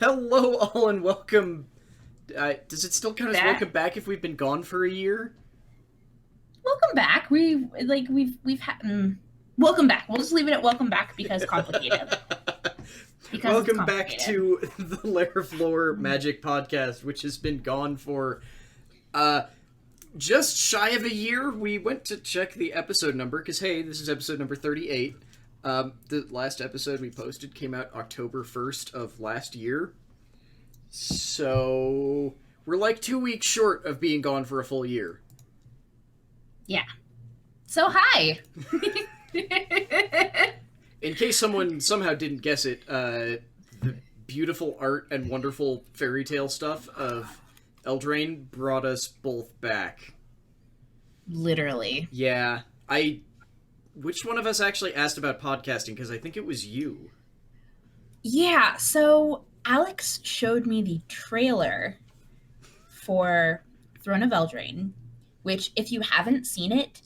Hello, all, and welcome. Does it still count as Back. welcome back if we've been gone for a year? Welcome back. We've had welcome back. We'll just leave it at welcome back because complicated. Because it's Welcome back complicated. to the Lair Magic podcast, which has been gone for just shy of a year. We went to check the episode number because hey, this is episode number 38. The last episode we posted came out October 1st of last year. So we're like 2 weeks short of being gone for a full year. Yeah. So hi. In case someone somehow didn't guess it, the beautiful art and wonderful fairy tale stuff of Eldraine brought us both back. Literally. Yeah, which one of us actually asked about podcasting? Because I think it was you. Yeah, so Alex showed me the trailer for Throne of Eldraine, which if you haven't seen it,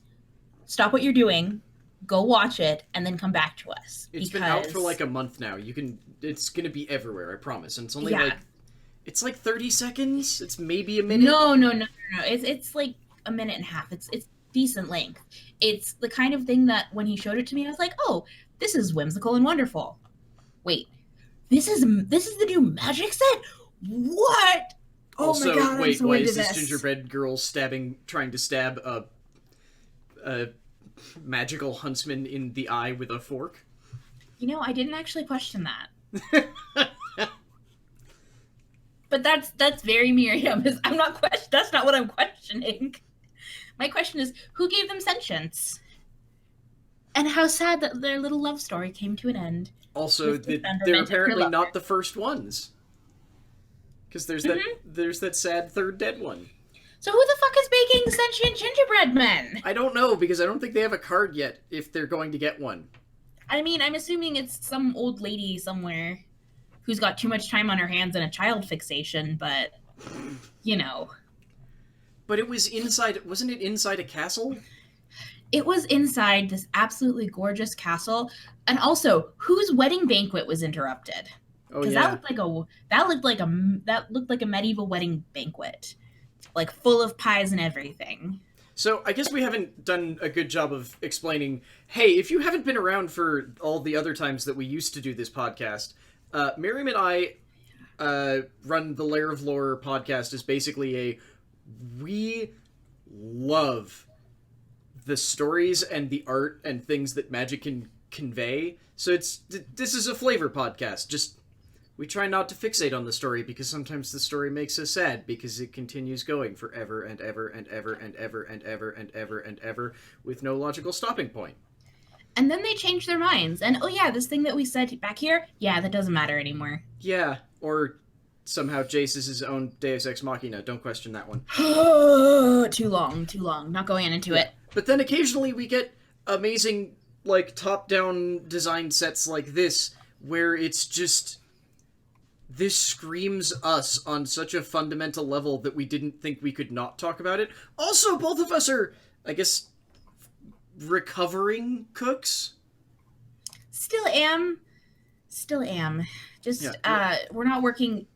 stop what you're doing, go watch it, and then come back to us. It's been out for like a month now. It's gonna be everywhere, I promise. And it's only it's like 30 seconds. It's maybe a minute. No. It's like a minute and a half. It's decent length. It's the kind of thing that when he showed it to me, I was like, oh, this is whimsical and wonderful. Wait, this is the new magic set? What? Also, oh my god, wait, I'm so why into is this this gingerbread girl trying to stab a magical huntsman in the eye with a fork? You know, I didn't actually question that. But that's very Miriam. That's not what I'm questioning. My question is, who gave them sentience? And how sad that their little love story came to an end. Also, they're apparently not the first ones. Because there's that sad third dead one. So who the fuck is baking sentient gingerbread men? I don't know, because I don't think they have a card yet if they're going to get one. I mean, I'm assuming it's some old lady somewhere who's got too much time on her hands and a child fixation, but, you know. But it was wasn't it inside a castle? It was inside this absolutely gorgeous castle. And also, whose wedding banquet was interrupted? Oh yeah. That looked like a medieval wedding banquet. Like full of pies and everything. So I guess we haven't done a good job of explaining, hey, if you haven't been around for all the other times that we used to do this podcast, Miriam and I run the Lair of Lore podcast is basically we love the stories and the art and things that magic can convey. So this is a flavor podcast. Just we try not to fixate on the story because sometimes the story makes us sad because it continues going forever and ever and ever and ever and ever and ever and ever with no logical stopping point. And then they change their minds. And oh yeah, this thing that we said back here, yeah, that doesn't matter anymore. Yeah, or somehow Jace is his own Deus Ex Machina. Don't question that one. Too long. Not going into it. But then occasionally we get amazing, like, top-down design sets like this, where it's just... This screams us on such a fundamental level that we didn't think we could not talk about it. Also, both of us are, I guess, recovering cooks? Still am. Just, we're not working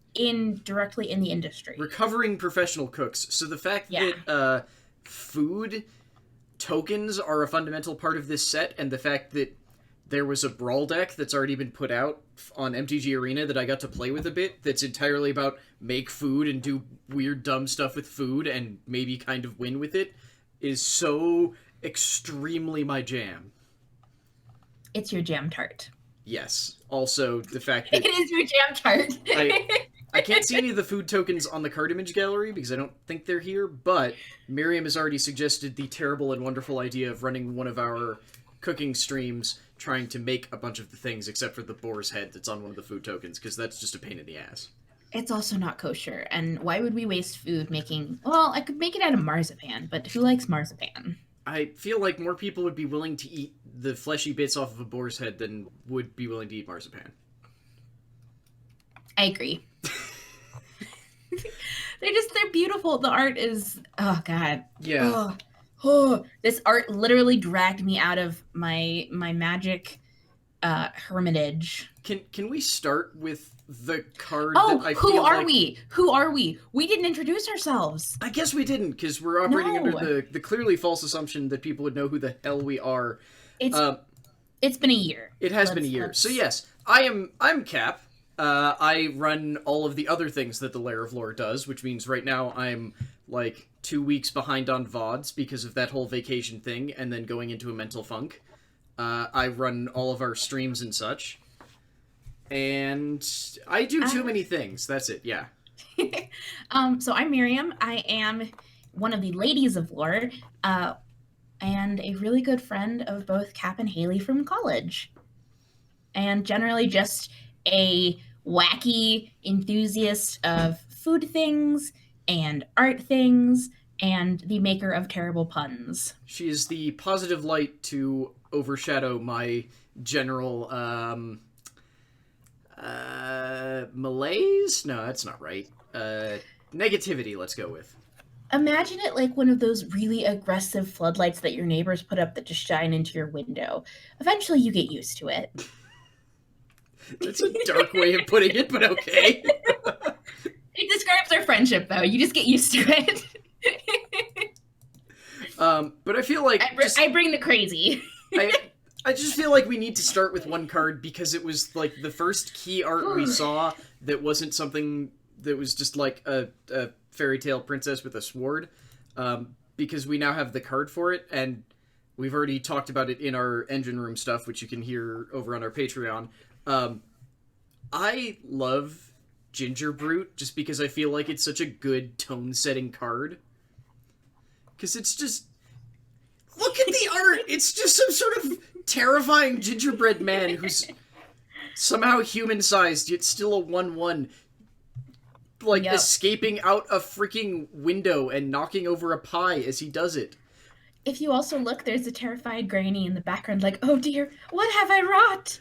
directly in the industry. Recovering professional cooks. So the fact that food tokens are a fundamental part of this set, and the fact that there was a brawl deck that's already been put out on MTG Arena that I got to play with a bit that's entirely about make food and do weird dumb stuff with food and maybe kind of win with it is so extremely my jam. It's your jam tart. Yes. Also, the fact that... It is your jam tart. I can't see any of the food tokens on the card image gallery because I don't think they're here, but Miriam has already suggested the terrible and wonderful idea of running one of our cooking streams trying to make a bunch of the things except for the boar's head that's on one of the food tokens, because that's just a pain in the ass. It's also not kosher, and why would we waste food making... Well, I could make it out of marzipan, but who likes marzipan? I feel like more people would be willing to eat the fleshy bits off of a boar's head than would be willing to eat marzipan. I agree. They're beautiful. The art is... Oh, God. Yeah. Oh, this art literally dragged me out of my magic hermitage. Can we start with the card Oh, that I who feel are like... we? Who are we? We didn't introduce ourselves. I guess we didn't, because we're operating No. under the clearly false assumption that people would know who the hell we are. It's been a year. It has been a year. So yes, I'm Cap. I run all of the other things that the Lair of Lore does, which means right now I'm like 2 weeks behind on VODs because of that whole vacation thing, and then going into a mental funk. I run all of our streams and such. And I do too many things. That's it, yeah. So I'm Miriam. I am one of the ladies of lore, and a really good friend of both Cap and Haley from college. And generally just a wacky enthusiast of food things and art things and the maker of terrible puns. She is the positive light to overshadow my general, malaise? No, that's not right. Negativity, let's go with. Imagine it like one of those really aggressive floodlights that your neighbors put up that just shine into your window. Eventually you get used to it. That's a dark way of putting it, but okay. It describes our friendship, though. You just get used to it. But I feel like... I bring the crazy. I just feel like we need to start with one card because it was like the first key art we saw that wasn't something that was just like a fairy tale princess with a sword, because we now have the card for it, and we've already talked about it in our engine room stuff, which you can hear over on our Patreon. I love Ginger Brute just because I feel like it's such a good tone-setting card. Because it's just... Look at the art! It's just some sort of terrifying gingerbread man who's somehow human-sized, yet still a 1/1. Like, escaping out a freaking window and knocking over a pie as he does it. If you also look, there's a terrified granny in the background like, oh dear, what have I wrought?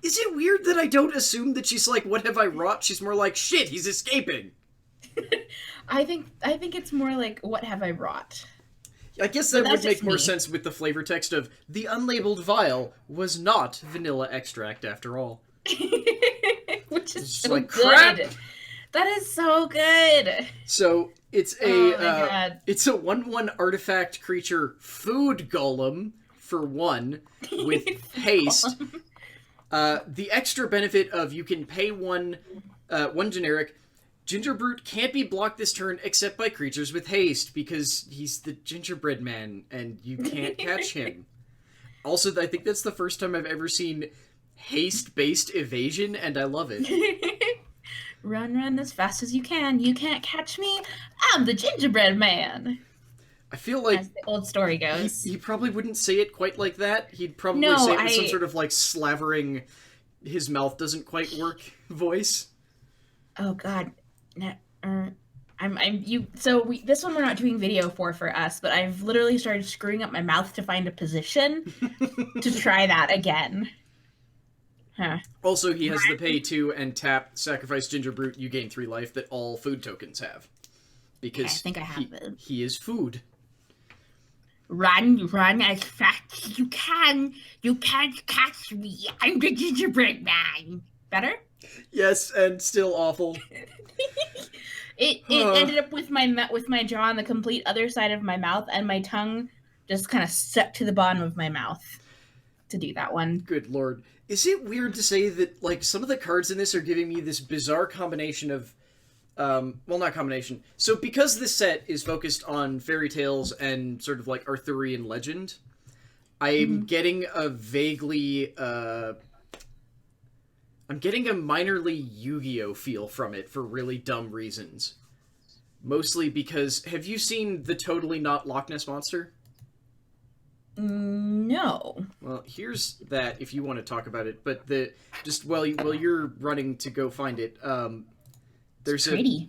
Is it weird that I don't assume that she's like, what have I wrought? She's more like, shit, he's escaping. I think it's more like, what have I wrought? I guess that would make more sense with the flavor text of, the unlabeled vial was not vanilla extract after all. Which is so like, good. crap! That is so good. So, it's a, it's a 1/1 artifact creature food golem, for 1, with haste. The extra benefit of you can pay one generic. Ginger Brute can't be blocked this turn except by creatures with haste, because he's the gingerbread man, and you can't catch him. Also, I think that's the first time I've ever seen haste-based evasion, and I love it. Run as fast as you can. You can't catch me. I'm the gingerbread man. I feel like... As the old story goes. He probably wouldn't say it quite like that. He'd probably say it with some sort of, like, slavering, his mouth doesn't quite work voice. Oh, God. This one we're not doing video for us, but I've literally started screwing up my mouth to find a position to try that again. Huh. Also, he has the pay to and tap sacrifice Ginger Brute. You gain 3 life that all food tokens have, because I think I have it. He is food. Run as fast as you can. You can't catch me. I'm the gingerbread man. Better? Yes, and still awful. It ended up with my jaw on the complete other side of my mouth, and my tongue just kind of stuck to the bottom of my mouth to do that one. Good lord. Is it weird to say that, like, some of the cards in this are giving me this bizarre combination of, well, not combination. So because this set is focused on fairy tales and sort of, like, Arthurian legend, I'm getting a vaguely, I'm getting a minorly Yu-Gi-Oh feel from it for really dumb reasons. Mostly because, have you seen the totally not Loch Ness Monster? No. Well, here's that if you want to talk about it, but while you're running to go find it, there's an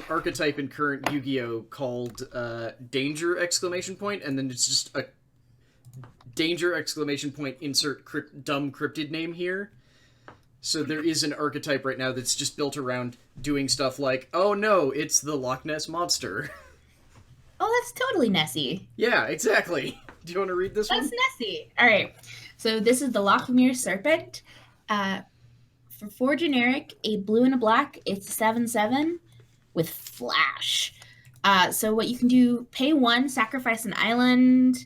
archetype in current Yu-Gi-Oh called Danger! And then it's just a Danger! Insert dumb cryptid name here. So there is an archetype right now that's just built around doing stuff like, oh no, it's the Loch Ness Monster. Oh, that's totally Nessie. Yeah, exactly. Do you want to read this one? That's Nessie. All right. So this is the Lochmere Serpent. For 4 generic, a blue and a black, it's 7/7 with flash. So what you can do, pay 1, sacrifice an island.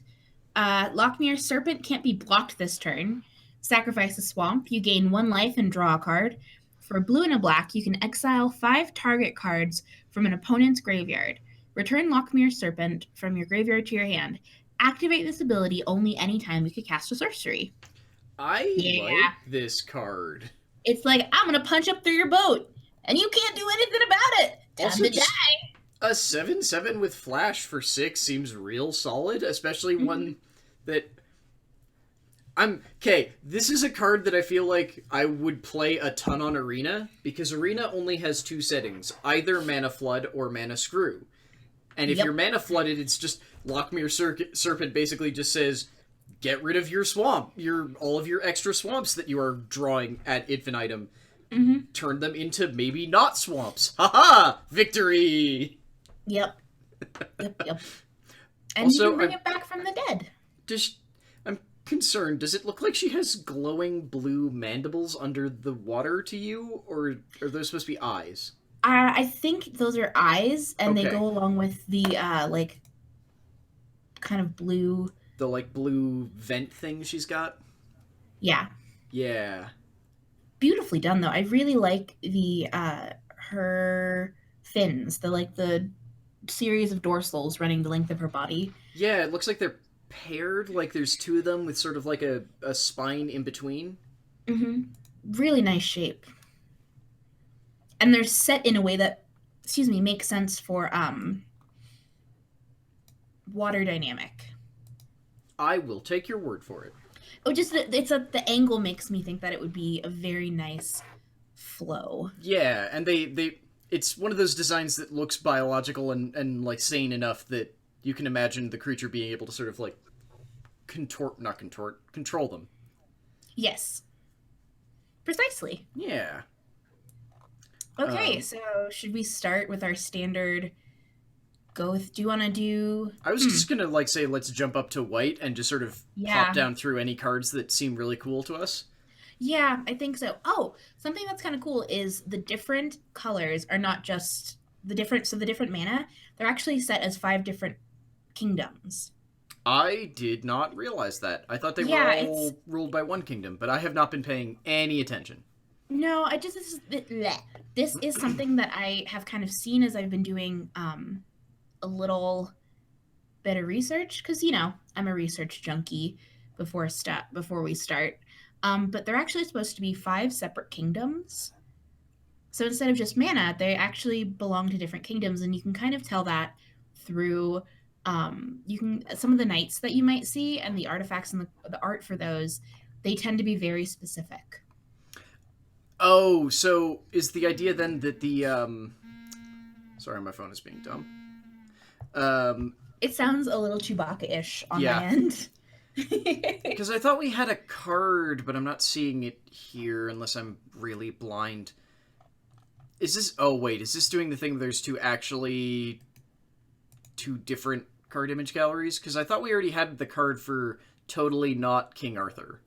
Lochmere Serpent can't be blocked this turn. Sacrifice a swamp. You gain 1 life and draw a card. For blue and a black, you can exile 5 target cards from an opponent's graveyard. Return Lochmere Serpent from your graveyard to your hand. Activate this ability only anytime you could cast a sorcery. I like this card. It's like, I'm going to punch up through your boat, and you can't do anything about it. Time Also, to die. A 7/7 with flash for 6 seems real solid, especially one that... Okay, this is a card that I feel like I would play a ton on Arena, because Arena only has 2 settings, either Mana Flood or Mana Screw. And if you're Mana Flooded, it's just Lochmere Serpent basically just says, get rid of your swamp, all of your extra swamps that you are drawing ad infinitum. Turn them into maybe not swamps. Haha! Victory! Yep. And Also, you can bring it back from the dead. I'm concerned. Does it look like she has glowing blue mandibles under the water to you, or are those supposed to be eyes? I think those are eyes, and Okay. they go along with the like kind of blue. The like blue vent thing she's got. Yeah. Yeah. Beautifully done though. I really like the her fins, the series of dorsals running the length of her body. Yeah, it looks like they're paired, like there's 2 of them with sort of like a spine in between. Really nice shape. And they're set in a way that, makes sense for water dynamic. I will take your word for it. Oh, just the angle makes me think that it would be a very nice flow. Yeah, and it's one of those designs that looks biological and like sane enough that you can imagine the creature being able to sort of like control them. Yes. Precisely. Yeah. Okay, so should we start with our standard do you want to do... I was just gonna like say let's jump up to white and just sort of pop down through any cards that seem really cool to us. Yeah, I think so. Oh, something that's kind of cool is the different colors are not just the different mana, they're actually set as 5 different kingdoms. I did not realize that. I thought they were all ruled by one kingdom, but I have not been paying any attention. No, this is something that I have kind of seen as I've been doing a little bit of research, because I'm a research junkie before we start. But they're actually supposed to be 5 separate kingdoms. So instead of just mana, they actually belong to different kingdoms, and you can kind of tell that through some of the knights that you might see and the artifacts and the art for those. They tend to be very specific. Oh, so is the idea then that the sorry, my phone is being dumb. It sounds a little Chewbacca-ish on my end. Because I thought we had a card, but I'm not seeing it here unless I'm really blind. Is this... Oh, wait. Is this doing the thing where there's 2 different card image galleries? Because I thought we already had the card for totally not King Arthur.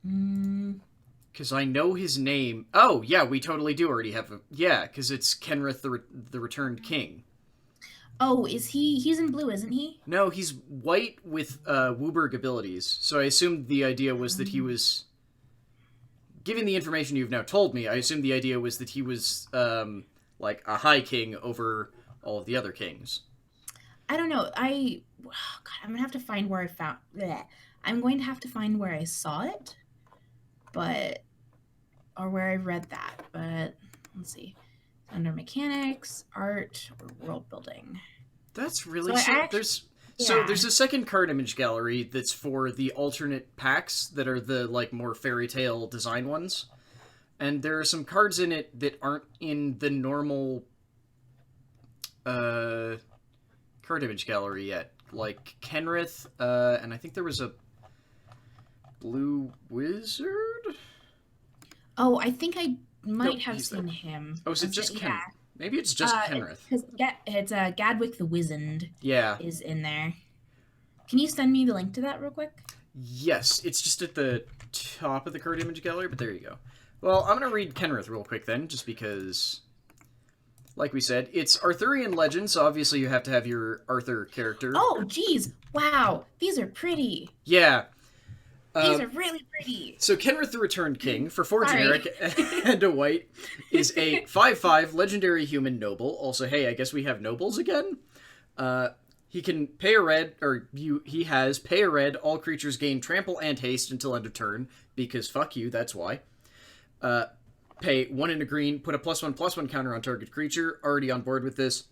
Because I know his name... Oh, yeah, we totally do already have a... Yeah, because it's Kenrith the Returned King. Oh, he's in blue, isn't he? No, he's white with Wooburg abilities. So I assumed the idea was that he was... Given the information you've now told me, I assumed the idea was that he was, like, a high king over all of the other kings. I don't know. I'm going to have to find where I found... Bleh. I'm going to have to find where I saw it, or where I read that. But, let's see. Under mechanics, art, or world building. That's really... So there's a second card image gallery that's for the alternate packs that are the like more fairy tale design ones. And there are some cards in it that aren't in the normal card image gallery yet. Like Kenrith, and I think there was a blue wizard? Oh, I think I might have seen him. Oh, is it just Kenrith? Yeah. Maybe it's just Kenrith. It's Gadwick the Wizened. Yeah. Is in there. Can you send me the link to that real quick? Yes, it's just at the top of the card image gallery, but there you go. Well, I'm going to read Kenrith real quick then, just because, like we said, it's Arthurian legend, so obviously you have to have your Arthur character. Oh, geez. Wow. These are pretty. Yeah. These are really pretty. So Kenrith the Returned King, for 4 Sorry. generic and a white, is a 5/5 legendary human noble. Also, hey, I guess we have nobles again? He can pay a red, he has pay a red, all creatures gain trample and haste until end of turn, because fuck you, that's why. Pay 1 and a green, put a +1/+1 counter on target creature, already on board with this.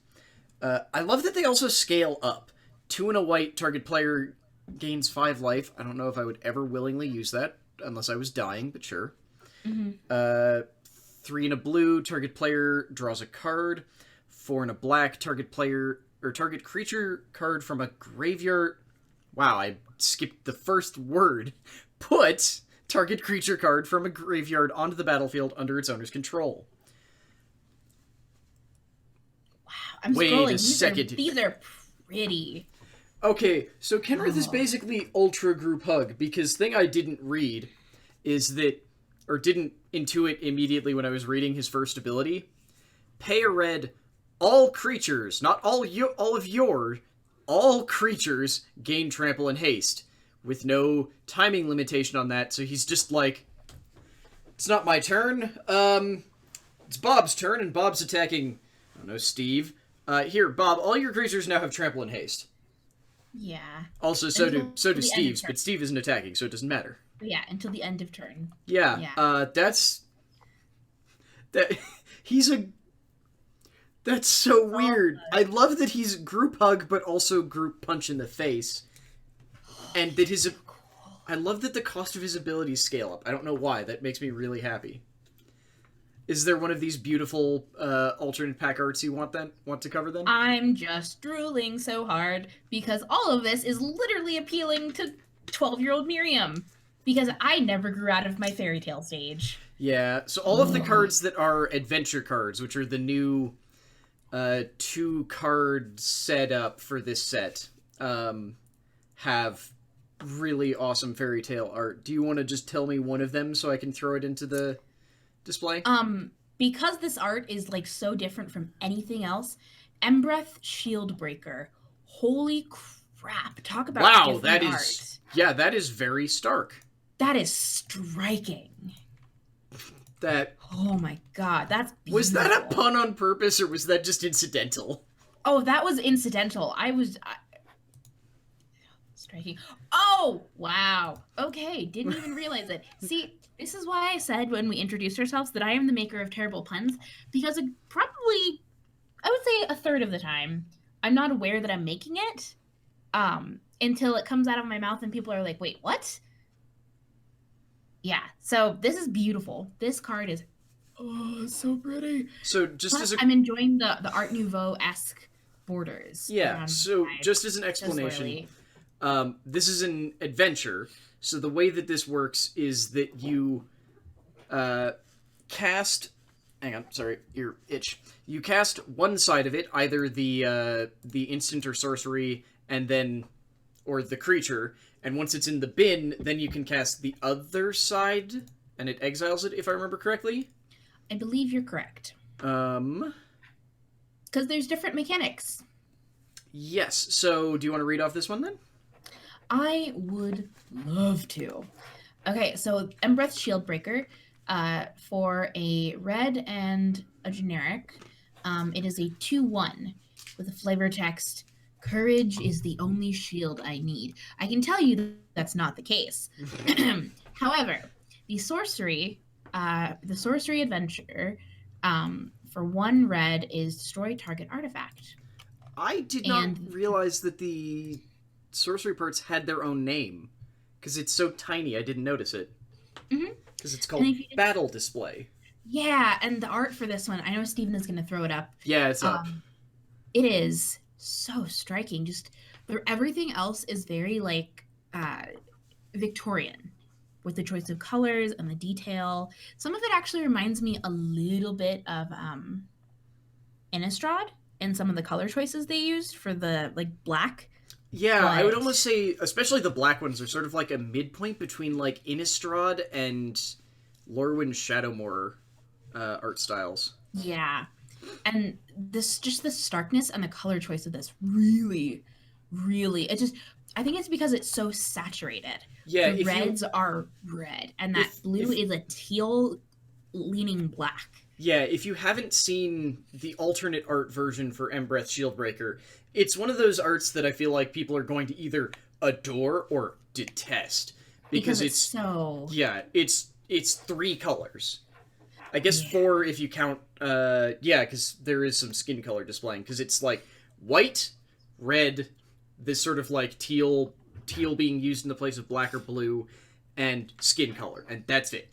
I love that they also scale up. 2 and a white, target player gains 5 life. I don't know if I would ever willingly use that, unless I was dying, but sure. Mm-hmm. 3 and a blue, target player draws a card. 4 and a black, target player, or target creature card from a graveyard. Wow, I skipped the first word. Put target creature card from a graveyard onto the battlefield under its owner's control. Wow, I'm Wait scrolling. a second. These are pretty. Okay, so Kenrith is basically ultra group hug, because thing I didn't read is that, or didn't intuit immediately when I was reading his first ability, pay a red, all creatures, not all creatures gain trample and haste, with no timing limitation on that, so he's just like, it's not my turn, it's Bob's turn, and Bob's attacking, I don't know, Steve. Here, Bob, all your creatures now have trample and haste. Yeah. Also, so do Until Steve's, but Steve isn't attacking, so it doesn't matter. Yeah, until the end of turn. Yeah. That's so weird. I love that he's group hug, but also group punch in the face. And that I love that the cost of his abilities scale up. I don't know why. That makes me really happy. Is there one of these beautiful alternate pack arts you want to cover then? I'm just drooling so hard because all of this is literally appealing to 12-year-old Miriam. Because I never grew out of my fairy tale stage. Yeah, so all of the cards that are adventure cards, which are the new 2-card setup for this set, have really awesome fairy tale art. Do you want to just tell me one of them so I can throw it into the display? Because this art is like so different from anything else, Embreth Shieldbreaker. Holy crap. Talk about wow, different that art. is yeah, that is very stark. That is striking. Oh my god, that's beautiful. Was that a pun on purpose, or was that just incidental? Oh, that was incidental. Striking. Oh, wow. Okay, didn't even realize it. See, this is why I said when we introduced ourselves that I am the maker of terrible puns, because probably, I would say a third of the time, I'm not aware that I'm making it, until it comes out of my mouth and people are like, wait, what? Yeah, so this is beautiful. This card is so pretty. So just Plus, I'm enjoying the Art Nouveau-esque borders. Yeah, so just as an explanation, this is an adventure. So the way that this works is that you cast... Hang on, sorry, ear itch. You cast one side of it, either the instant or sorcery, and then... or the creature, and once it's in the bin, then you can cast the other side, and it exiles it, if I remember correctly? I believe you're correct. Because there's different mechanics. Yes, so do you want to read off this one, then? I would love to. Okay, so Embreth Shieldbreaker, for a red and a generic, it is a 2/1 with a flavor text, "Courage is the only shield I need." I can tell you that's not the case. However, the sorcery adventure, for 1 red is destroy target artifact. I did not realize that the sorcery parts had their own name, because it's so tiny I didn't notice it. Because it's called Battle Display. Yeah, and the art for this one, I know Steven is going to throw it up. Yeah, it's up. It is so striking. Just everything else is very like Victorian, with the choice of colors and the detail. Some of it actually reminds me a little bit of Innistrad and some of the color choices they used for the like black. Yeah, I would But almost say, especially the black ones, are sort of like a midpoint between like Innistrad and Lorwyn Shadowmoor art styles. yeah, and this just the starkness and the color choice of this really, really it just I think it's because it's so saturated. Yeah, The if you reds are red, and that blue if is a teal leaning black. yeah, if you haven't seen the alternate art version for Embreth Shieldbreaker, it's one of those arts that I feel like people are going to either adore or detest Because because it's it's so yeah, it's three colors. I guess yeah. four if you count yeah, cuz there is some skin color displaying cuz it's like white, red, this sort of like teal being used in the place of black or blue and skin color and that's it.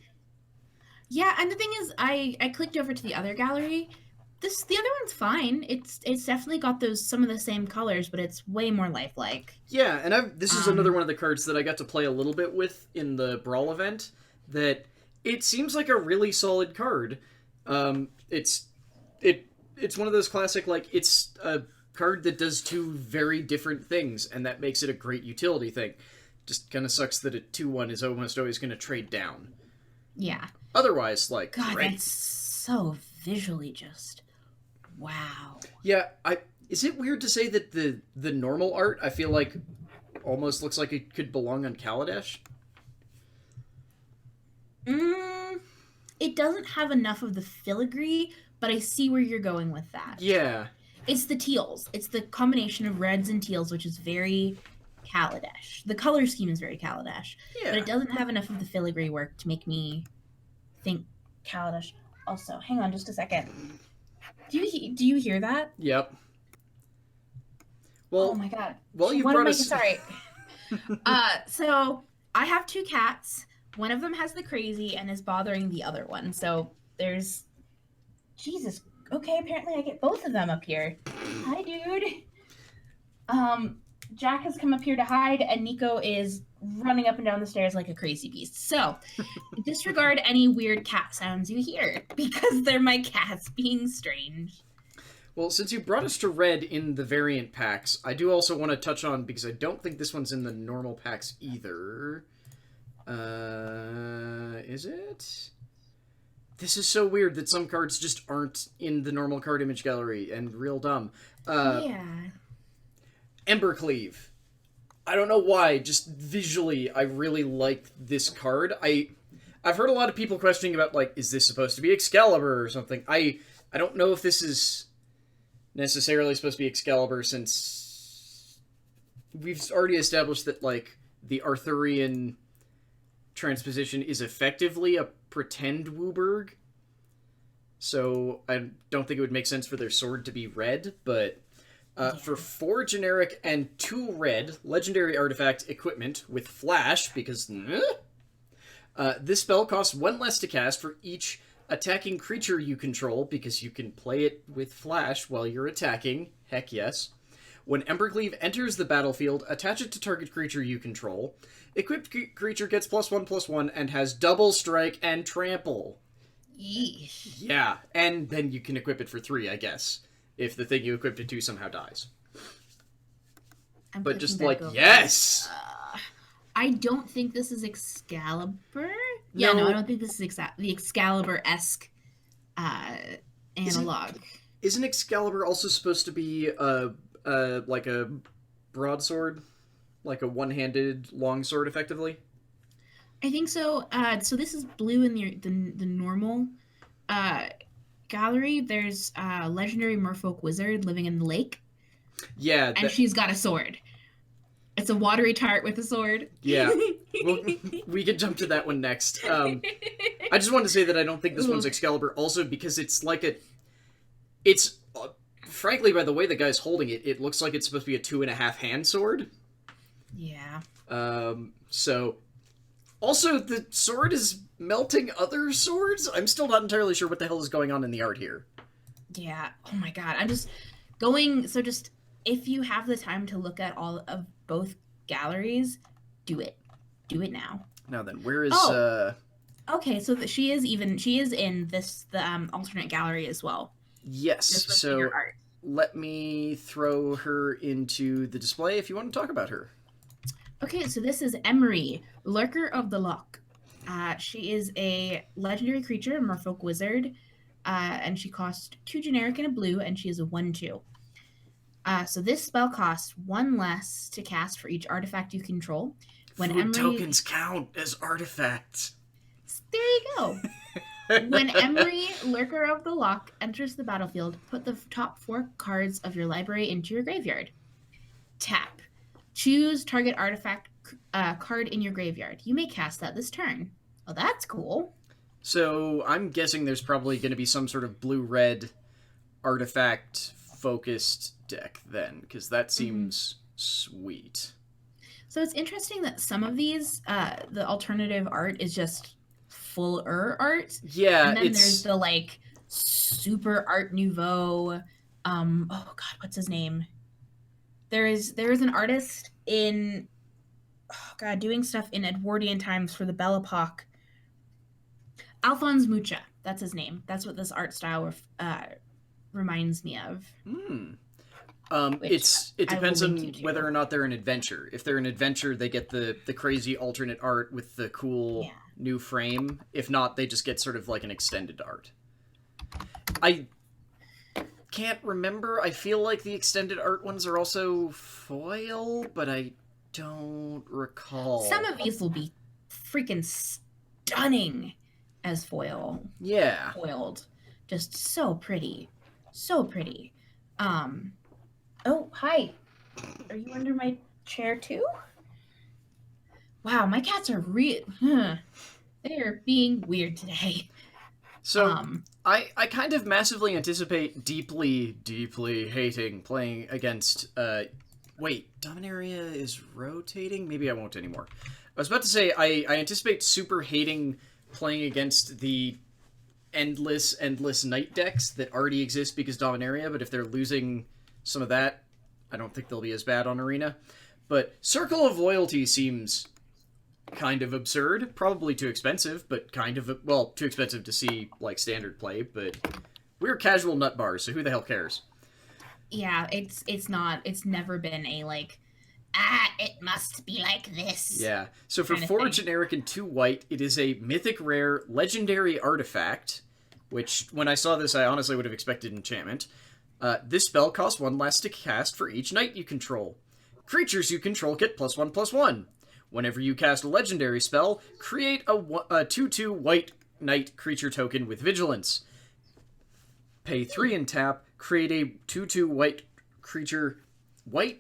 Yeah, and the thing is, I clicked over to the other gallery. The other one's fine. It's definitely got those some of the same colors, but it's way more lifelike. Yeah, and this is another Um, one of the cards that I got to play a little bit with in the Brawl event. That it seems like a really solid card. It's it's one of those classic like it's a card that does two very different things, and that makes it a great utility thing. Just kind of sucks that a 2/1 is almost always going to trade down. yeah. Otherwise, like God, great. that's so visually just wow. Yeah, I is it weird to say that the normal art I feel like almost looks like it could belong on Kaladesh? Mm, it doesn't have enough of the filigree, but I see where you're going with that. Yeah. It's the teals. It's the combination of reds and teals, which is very Kaladesh. The color scheme is very Kaladesh, Yeah. but it doesn't have enough of the filigree work to make me think Kaladesh. Also, hang on just a second. Do you hear that? Yep. Well, Oh my god. well, you One of brought my us. sorry. So I have two cats. One of them has the crazy and is bothering the other one. So there's Jesus. Okay, apparently I get both of them up here. Hi, dude. Jack has come up here to hide, and Nico is running up and down the stairs like a crazy beast. So disregard any weird cat sounds you hear because they're my cats being strange. Well, since you brought us to red in the variant packs, I do also want to touch on because I don't think this one's in the normal packs either. Is it? This is so weird that some cards just aren't in the normal card image gallery and real dumb. Yeah. Embercleave. I don't know why, just visually, I really like this card. I've heard a lot of people questioning about, like, is this supposed to be Excalibur or something? I don't know if this is necessarily supposed to be Excalibur since we've already established that, like, the Arthurian transposition is effectively a pretend Wooburg. So I don't think it would make sense for their sword to be red, but for 4 generic and 2 red legendary artifact equipment with flash, because this spell costs 1 less to cast for each attacking creature you control, because you can play it with flash while you're attacking. Heck yes. When Embercleave enters the battlefield, attach it to target creature you control. Equipped creature gets +1/+1 and has double strike and trample. Yeesh. Yeah, and then you can equip it for 3, I guess, if the thing you equipped it to somehow dies. I'm But clicking just back like, over. yes! I don't think this is Excalibur. Yeah, no, I don't think this is the Excalibur-esque analog. Isn't Excalibur also supposed to be like a broadsword? Like a one-handed longsword, effectively? I think so. So this is blue in the normal gallery. There's a legendary merfolk wizard living in the lake. Yeah. And she's got a sword. It's a watery tart with a sword. Yeah. Well, we could jump to that one next. I just wanted to say that I don't think this one's Excalibur, also because it's like it's frankly, by the way the guy's holding it, it looks like it's supposed to be a 2.5 hand sword. Yeah. So also the sword is melting other swords. I'm still not entirely sure what the hell is going on in the art here. Yeah. Oh my god. I'm just going. So just if you have the time to look at all of both galleries, do it. Do it now. Now then, where is Okay, so she is in the alternate gallery as well. Yes. Just with So bigger art. let me throw her into the display if you want to talk about her. Okay, so this is Emery, Lurker of the Loch. She is a legendary creature, a merfolk wizard, and she costs 2 generic and a blue, and she is a 1/2. So this spell costs 1 less to cast for each artifact you control. When Fluid tokens count as artifacts. There you go. When Emery, Lurker of the Loch, enters the battlefield, put the top 4 cards of your library into your graveyard. Tap. Choose target artifact card in your graveyard. You may cast that this turn. Well, that's cool. So I'm guessing there's probably going to be some sort of blue-red artifact-focused deck then, because that seems sweet. So it's interesting that some of these, the alternative art is just fuller art. Yeah, and then there's the like super Art Nouveau. Oh God, what's his name? There is an artist in doing stuff in Edwardian times for the Belle Epoque. Alphonse Mucha, that's his name. That's what this art style reminds me of. It depends on whether or not they're an adventure. If they're an adventure, they get the crazy alternate art with the cool new frame. If not, they just get sort of like an extended art. I can't remember. I feel like the extended art ones are also foil, but I don't recall. Some of these will be freaking stunning as foil. Yeah. Foiled. Just so pretty. So pretty. Oh, hi. Are you under my chair too? Wow, my cats are they are being weird today. So, I kind of massively anticipate deeply hating playing against, wait, Dominaria is rotating? Maybe I won't anymore. I was about to say, I anticipate super hating playing against the endless night decks that already exist because Dominaria, but if they're losing some of that, I don't think they'll be as bad on Arena. But Circle of Loyalty seems kind of absurd. Probably too expensive, but kind of, well, too expensive to see, like, standard play, but we're casual nut bars, so who the hell cares? Yeah, it's never been a, like, it must be like this. Yeah, so for 4 generic and 2 white, it is a mythic rare legendary artifact, which, when I saw this, I honestly would have expected enchantment. This spell costs 1 less to cast for each knight you control. Creatures you control get +1/+1. Whenever you cast a legendary spell, create a 2/2 white knight creature token with vigilance. Pay 3 and tap, create a 2/2 white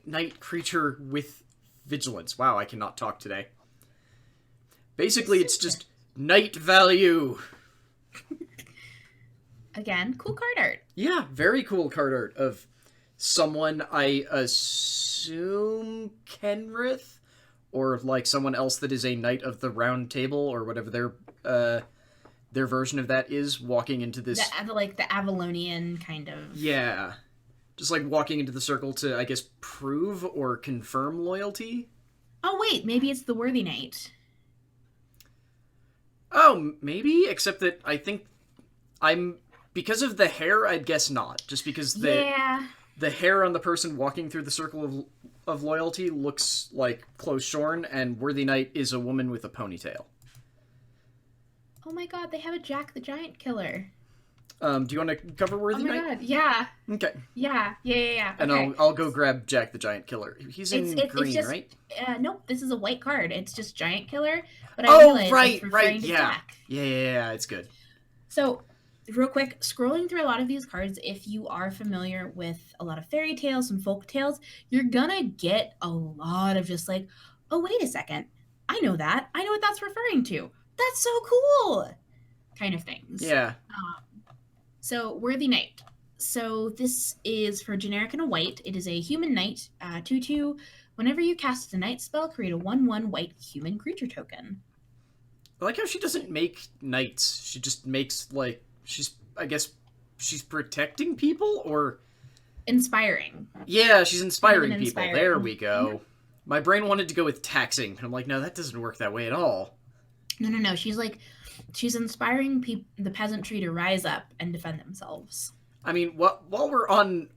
knight creature with vigilance. Wow, I cannot talk today. Basically, it's just knight value. Again, cool card art. Yeah, very cool card art of someone, I assume Kenrith, or like someone else that is a knight of the Round Table, or whatever their version of that is, walking into this... Like the Avalonian kind of... Yeah. Just like walking into the circle to, I guess, prove or confirm loyalty? Oh, wait, maybe it's the Worthy Knight. Oh, maybe? Except that I think because of the hair, I'd guess not. Just because the hair on the person walking through the circle of loyalty looks like close shorn, and Worthy Knight is a woman with a ponytail. Oh my god, they have a Jack the Giant Killer. Do you want to cover Worthy Knight? Oh my god, yeah. Okay. Yeah. And okay. I'll go grab Jack the Giant Killer. He's in green, right? Nope, this is a white card. It's just Giant Killer, but I realize it's referring to Jack. Yeah, it's good. So, real quick, scrolling through a lot of these cards, if you are familiar with a lot of fairy tales and folk tales, you're gonna get a lot of just like, oh, wait a second. I know that. I know what that's referring to. That's so cool! Kind of things. Yeah. So, Worthy Knight. So, this is for generic and a white. It is a human knight, 2/2. Whenever you cast a knight spell, create a 1/1 white human creature token. I like how she doesn't make knights. She just makes, like, I guess she's protecting people, or... Inspiring. Yeah, she's inspiring people. Inspiring. There we go. My brain wanted to go with taxing. I'm like, no, that doesn't work that way at all. No. She's inspiring the peasantry to rise up and defend themselves. I mean, while we're on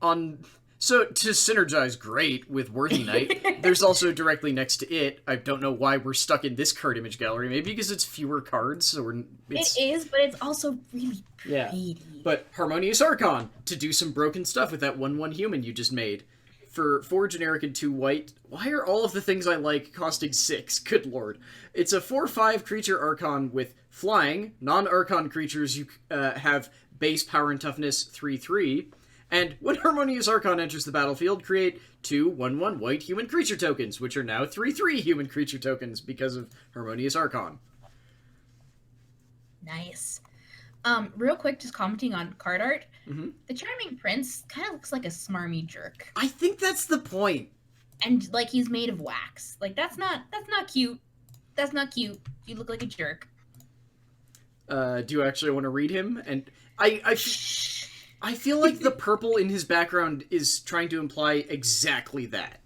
so to synergize great with Worthy Knight, there's also directly next to it. I don't know why we're stuck in this card image gallery. Maybe because it's fewer cards, so it is, but it's also really pretty. But Harmonious Archon to do some broken stuff with that 1/1 human you just made. For 4 generic and 2 white, why are all of the things I like costing 6? Good lord. It's a 4/5 creature Archon with flying. Non-Archon creatures you have base power and toughness 3/3. And when Harmonious Archon enters the battlefield, create 2 1/1 white human creature tokens, which are now 3/3 human creature tokens because of Harmonious Archon. Nice. Real quick, just commenting on card art. Mm-hmm. The Charming Prince kind of looks like a smarmy jerk. I think that's the point. And like he's made of wax. Like that's not cute. That's not cute. You look like a jerk. Do you actually want to read him? And I feel like the purple in his background is trying to imply exactly that.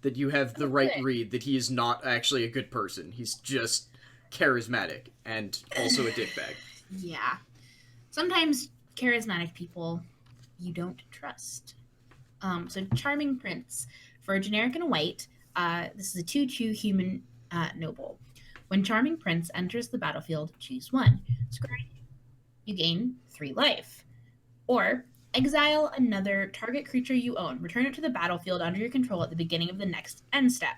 That you have the right read, that he is not actually a good person. He's just charismatic and also a dickbag. Yeah. Sometimes charismatic people you don't trust. So Charming Prince. For a generic and a white, this is a 2/2 human noble. When Charming Prince enters the battlefield, choose 1. You gain 3 life. Or exile another target creature you own. Return it to the battlefield under your control at the beginning of the next end step.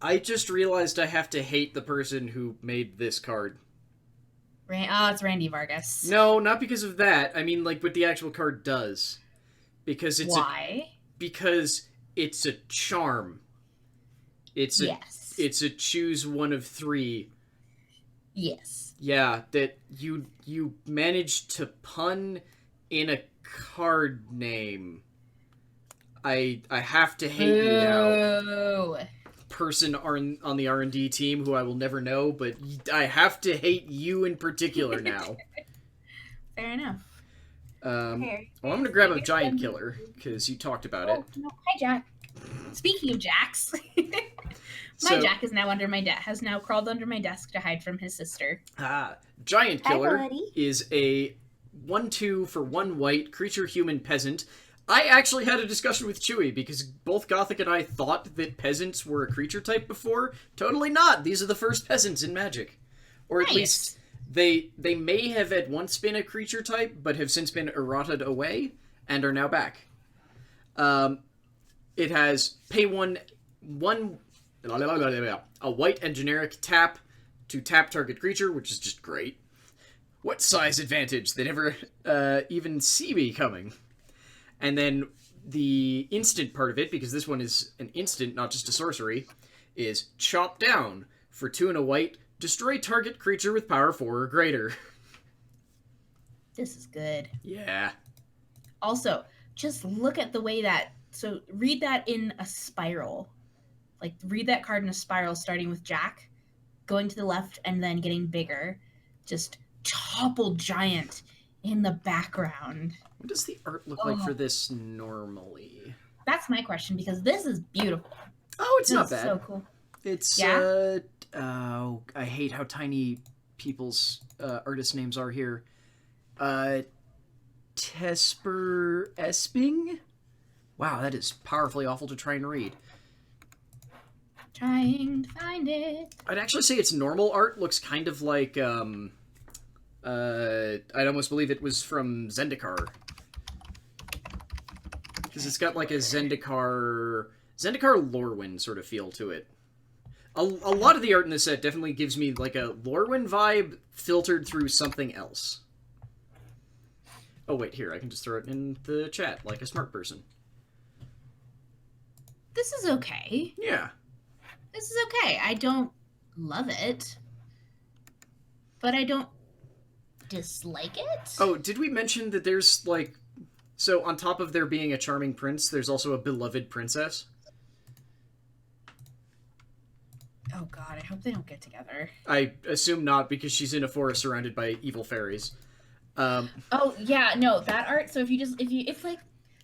I just realized I have to hate the person who made this card. It's Randy Vargas. No, not because of that. I mean, like, what the actual card does. Because it's Why? Because it's a charm. It's a choose 1 of 3. Yes. Yeah, that you managed to pun in a card name. I have to hate you now. Person on the R&D team who I will never know, but I have to hate you in particular now. Fair enough. Well, I'm gonna grab a giant killer because you talked about it. No. Hi, Jack. Speaking of Jacks, Jack is now has now crawled under my desk to hide from his sister. Giant killer is a 1/2 for 1 white creature human peasant. I actually had a discussion with Chewy because both Gothic and I thought that peasants were a creature type before. Totally not. These are the first peasants in Magic. Or at least they may have at once been a creature type, but have since been errataed away and are now back. It has pay one a white and generic tap to tap target creature, which is just great. What size advantage? They never even see me coming. And then the instant part of it, because this one is an instant, not just a sorcery, is chop down. For 2 and a white, destroy target creature with power 4 or greater. This is good. Yeah. Also, just look at the way that... So read that in a spiral. Like, read that card in a spiral, starting with Jack, going to the left, and then getting bigger. Just topple giant in the background. What does the art look like for this normally? That's my question, because this is beautiful. Oh, it's not bad. So cool. It's, I hate how tiny people's artist names are here. Tesper Esping? Wow, that is powerfully awful to try and read. Trying to find it. I'd actually say its normal art looks kind of like, I'd almost believe it was from Zendikar. Because it's got like a Zendikar Lorwyn sort of feel to it. A lot of the art in this set definitely gives me like a Lorwyn vibe filtered through something else. Oh wait, here, I can just throw it in the chat like a smart person. This is okay. Yeah. This is okay. I don't love it, but I don't dislike it. Oh, did we mention that there's like... So on top of there being a charming prince, there's also a beloved princess? Oh god, I hope they don't get together. I assume not, because she's in a forest surrounded by evil fairies. Oh yeah, no, that art. So if you, it's like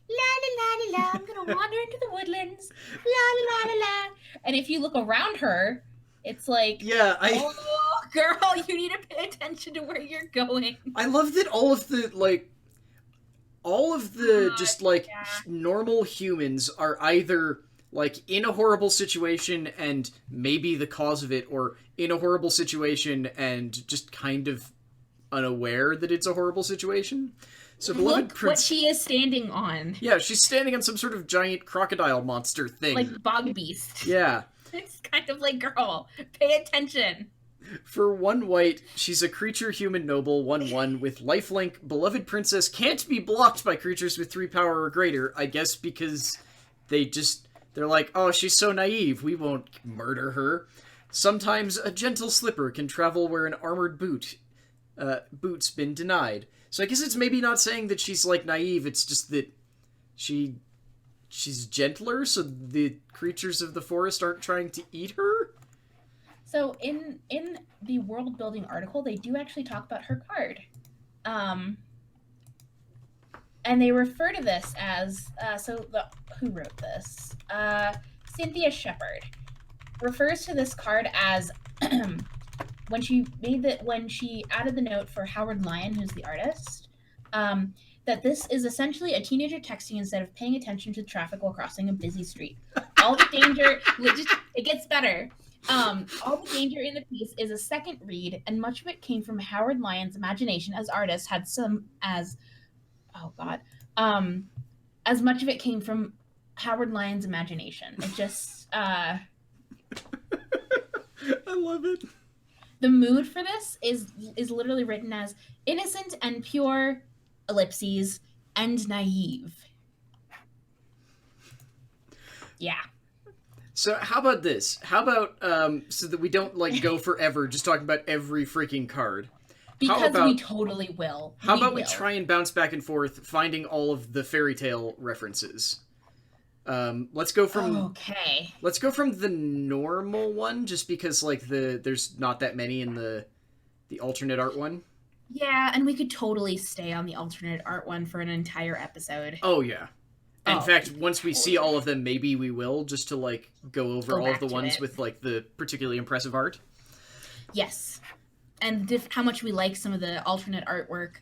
la la la la la, I'm gonna wander into the woodlands, la la la la la. And if you look around her, it's like, oh girl, you need to pay attention to where you're going. I love that all of the like. all of the God, just like yeah. normal humans are either like in a horrible situation and maybe the cause of it, or in a horrible situation and just kind of unaware that it's a horrible situation. So beloved Look what prince, she is standing on. yeah, she's standing on some sort of giant crocodile monster thing. Like bog beast. Yeah. It's kind of like, girl, pay attention. For 1 white, she's a creature human noble, 1/1, with lifelink. Beloved princess can't be blocked by creatures with 3 power or greater, I guess because they're like, oh, she's so naive, we won't murder her. Sometimes a gentle slipper can travel where an armored boot's been denied. So I guess it's maybe not saying that she's like naive, it's just that she's gentler, so the creatures of the forest aren't trying to eat her? So in the world building article, they do actually talk about her card, and they refer to this as who wrote this? Cynthia Shepard refers to this card as when she added the note for Howard Lyon, who's the artist. That this is essentially a teenager texting instead of paying attention to traffic while crossing a busy street. All the danger, it gets better. All the danger in the piece is a second read, and much of it came from Howard Lyon's imagination as artist as much of it came from Howard Lyon's imagination. It just I love it. The mood for this is literally written as innocent and pure, ellipses, and naive. Yeah. So how about this? How about so that we don't like go forever just talking about every freaking card? Because we totally will. How about we try and bounce back and forth, finding all of the fairy tale references? Let's go from the normal one, just because like there's not that many in the alternate art one. Yeah, and we could totally stay on the alternate art one for an entire episode. Oh yeah. In fact, once we see all of them, maybe we will, just to like go over all of the ones with like the particularly impressive art. Yes, and how much we like some of the alternate artwork.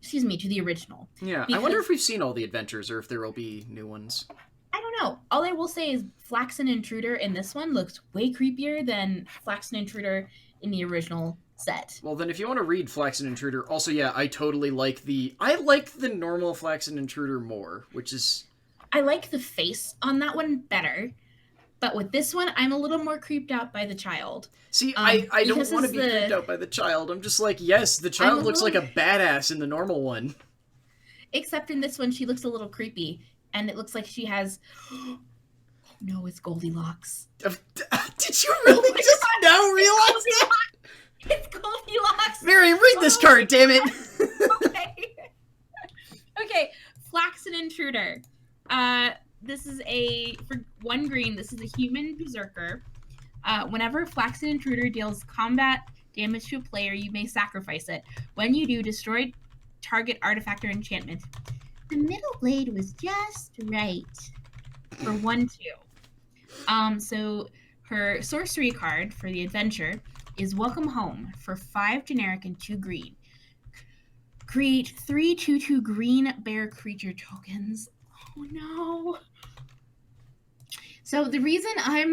To the original. Yeah, I wonder if we've seen all the adventures, or if there will be new ones. I don't know. All I will say is Flaxen Intruder in this one looks way creepier than Flaxen Intruder in the original set. Well, then if you want to read Flaxen Intruder, also, yeah, I totally like the normal Flaxen Intruder more, which is... I like the face on that one better, but with this one, I'm a little more creeped out by the child. See, I don't want to be creeped out by the child. I'm just like, yes, the child looks like a badass in the normal one. Except in this one, she looks a little creepy, and it looks like she has... Oh, no, it's Goldilocks. Did you really just now realize that? It's Goldilocks! Miriam, read this card, damn it! Okay, Flaxen Intruder. This is for 1 green, this is a human berserker. Whenever Flaxen Intruder deals combat damage to a player, you may sacrifice it. When you do, destroy target artifact or enchantment. The middle blade was just right for 1/2. So her sorcery card for the adventure is Welcome Home for 5 generic and 2 green. Create 3 2/2 green bear creature tokens. Oh no. So the reason I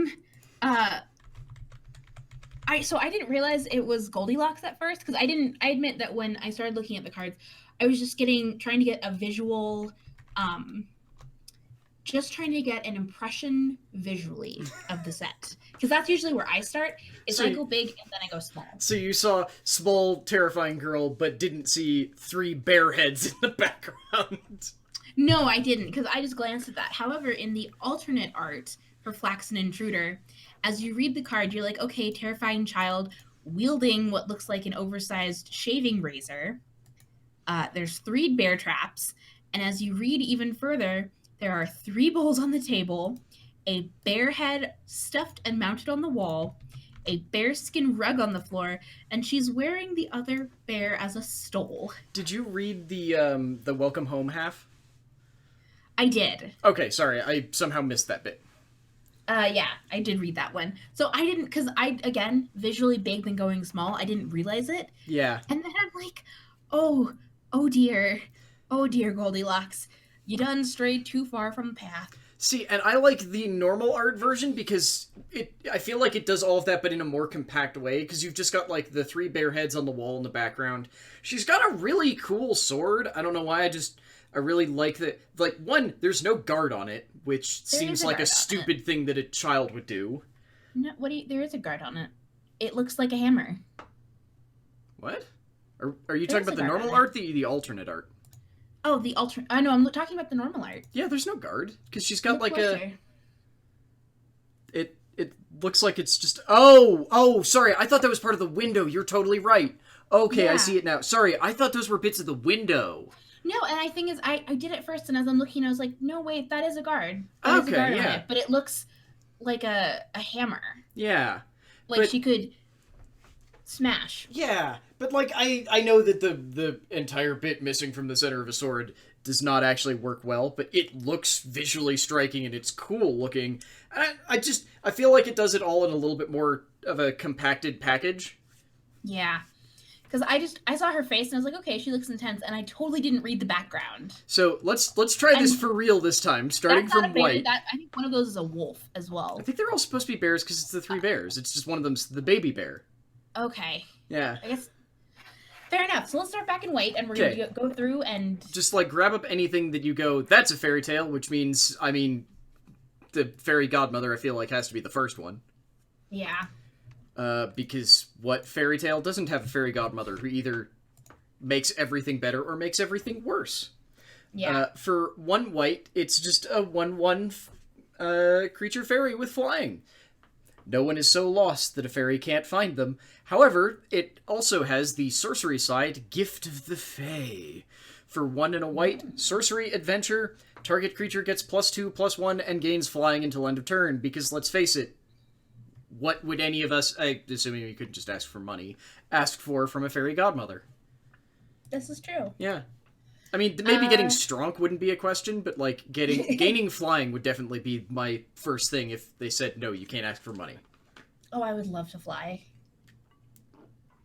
didn't realize it was Goldilocks at first, because I admit that when I started looking at the cards, I was just trying to get a visual, just trying to get an impression visually of the set. Because that's usually where I start, is I go big and then I go small. So you saw small, terrifying girl, but didn't see 3 bear heads in the background. No, I didn't, because I just glanced at that. However, in the alternate art for Flaxen Intruder, as you read the card, you're like, okay, terrifying child wielding what looks like an oversized shaving razor. There's 3 bear traps, and as you read even further, there are 3 bowls on the table, a bear head stuffed and mounted on the wall, a bearskin rug on the floor, and she's wearing the other bear as a stole. Did you read the Welcome Home half? I did. Okay, sorry, I somehow missed that bit. Yeah, I did read that one. So I didn't, because again, visually big than going small, I didn't realize it. Yeah. And then I'm like, oh dear. Oh dear, Goldilocks. You done strayed too far from the path. See, and I like the normal art version because I feel like it does all of that, but in a more compact way. Because you've just got like the three bear heads on the wall in the background. She's got a really cool sword. I don't know why. I really like that. Like one, there's no guard on it, which seems like a stupid thing that a child would do. No, there is a guard on it. It looks like a hammer. What? Are you talking about the normal art, the alternate art? Oh, the alternate. I know. I'm talking about the normal art. Yeah, there's no guard because she's got like a. It looks like it's just. Oh, sorry. I thought that was part of the window. You're totally right. Okay, yeah. I see it now. Sorry, I thought those were bits of the window. No, and I think I did it first, and as I'm looking, I was like, no, wait, that is a guard. That is a guard on it, but it looks like a hammer. Yeah. Like she could smash. Yeah, but like I know that the entire bit missing from the center of a sword does not actually work well, but it looks visually striking and it's cool looking. I feel like it does it all in a little bit more of a compacted package. Yeah. Because I saw her face and I was like, okay, she looks intense, and I totally didn't read the background. So let's try this for real this time, starting from white. I think one of those is a wolf as well. I think they're all supposed to be bears because it's the three bears. It's just one of them's the baby bear. Okay. Yeah. I guess. Fair enough. So let's start back in white, and we're going to go through and just like grab up anything that you go, that's a fairy tale, which means, I mean, the fairy godmother, I feel like, has to be the first one. Yeah. Because what fairy tale doesn't have a fairy godmother who either makes everything better or makes everything worse? Yeah. For one white, it's just a 1/1 creature fairy with flying. No one is so lost that a fairy can't find them. However, it also has the sorcery side, Gift of the Fae. For 1 and a white, sorcery adventure, target creature gets +2/+1 and gains flying until end of turn, because let's face it, what would any of us, assuming we couldn't just ask for money, ask for from a fairy godmother? This is true. Yeah. I mean, maybe getting Stronk wouldn't be a question, but like gaining flying would definitely be my first thing if they said, no, you can't ask for money. Oh, I would love to fly.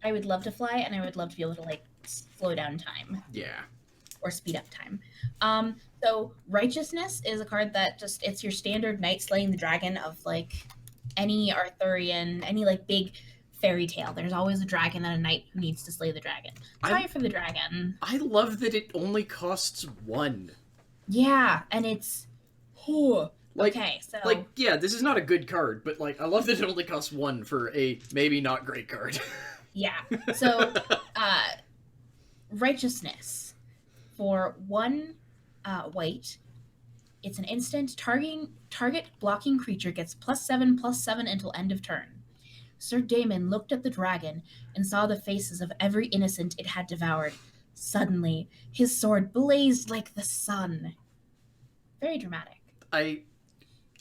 I would love to fly, and I would love to be able to like slow down time. Yeah. Or speed up time. So Righteousness is a card that it's your standard knight slaying the dragon of like any Arthurian, any like big fairy tale. There's always a dragon and a knight who needs to slay the dragon. Try for the dragon. I love that it only costs 1. Yeah, and it's like, okay, so like yeah, this is not a good card, but like I love that it only costs 1 for a maybe not great card. Yeah. So Righteousness for 1 white. It's an instant. Target blocking creature gets +7/+7 until end of turn. Sir Damon looked at the dragon and saw the faces of every innocent it had devoured. Suddenly, his sword blazed like the sun. Very dramatic. It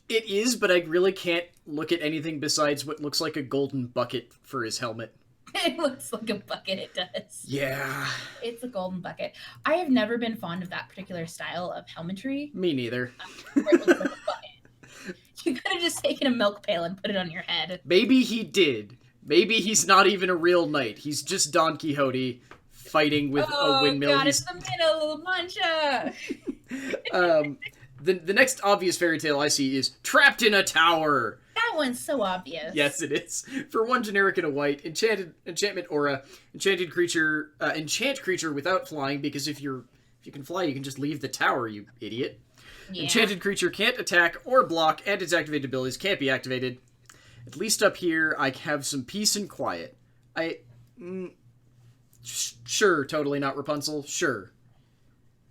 is, but I really can't look at anything besides what looks like a golden bucket for his helmet. It looks like a bucket, it does. Yeah. It's a golden bucket. I have never been fond of that particular style of helmetry. Me neither. Where it looks like a bucket. You could have just taken a milk pail and put it on your head. Maybe he did. Maybe he's not even a real knight. He's just Don Quixote fighting with a windmill. Oh god, it's the middle of Mancha! The next obvious fairy tale I see is Trapped in a Tower. That one's so obvious. Yes, it is. For 1 generic and a white, enchantment aura, enchant creature without flying, because if you can fly, you can just leave the tower, you idiot. Yeah. Enchanted creature can't attack or block, and its activated abilities can't be activated. At least up here, I have some peace and quiet. Sure, totally not Rapunzel. Sure.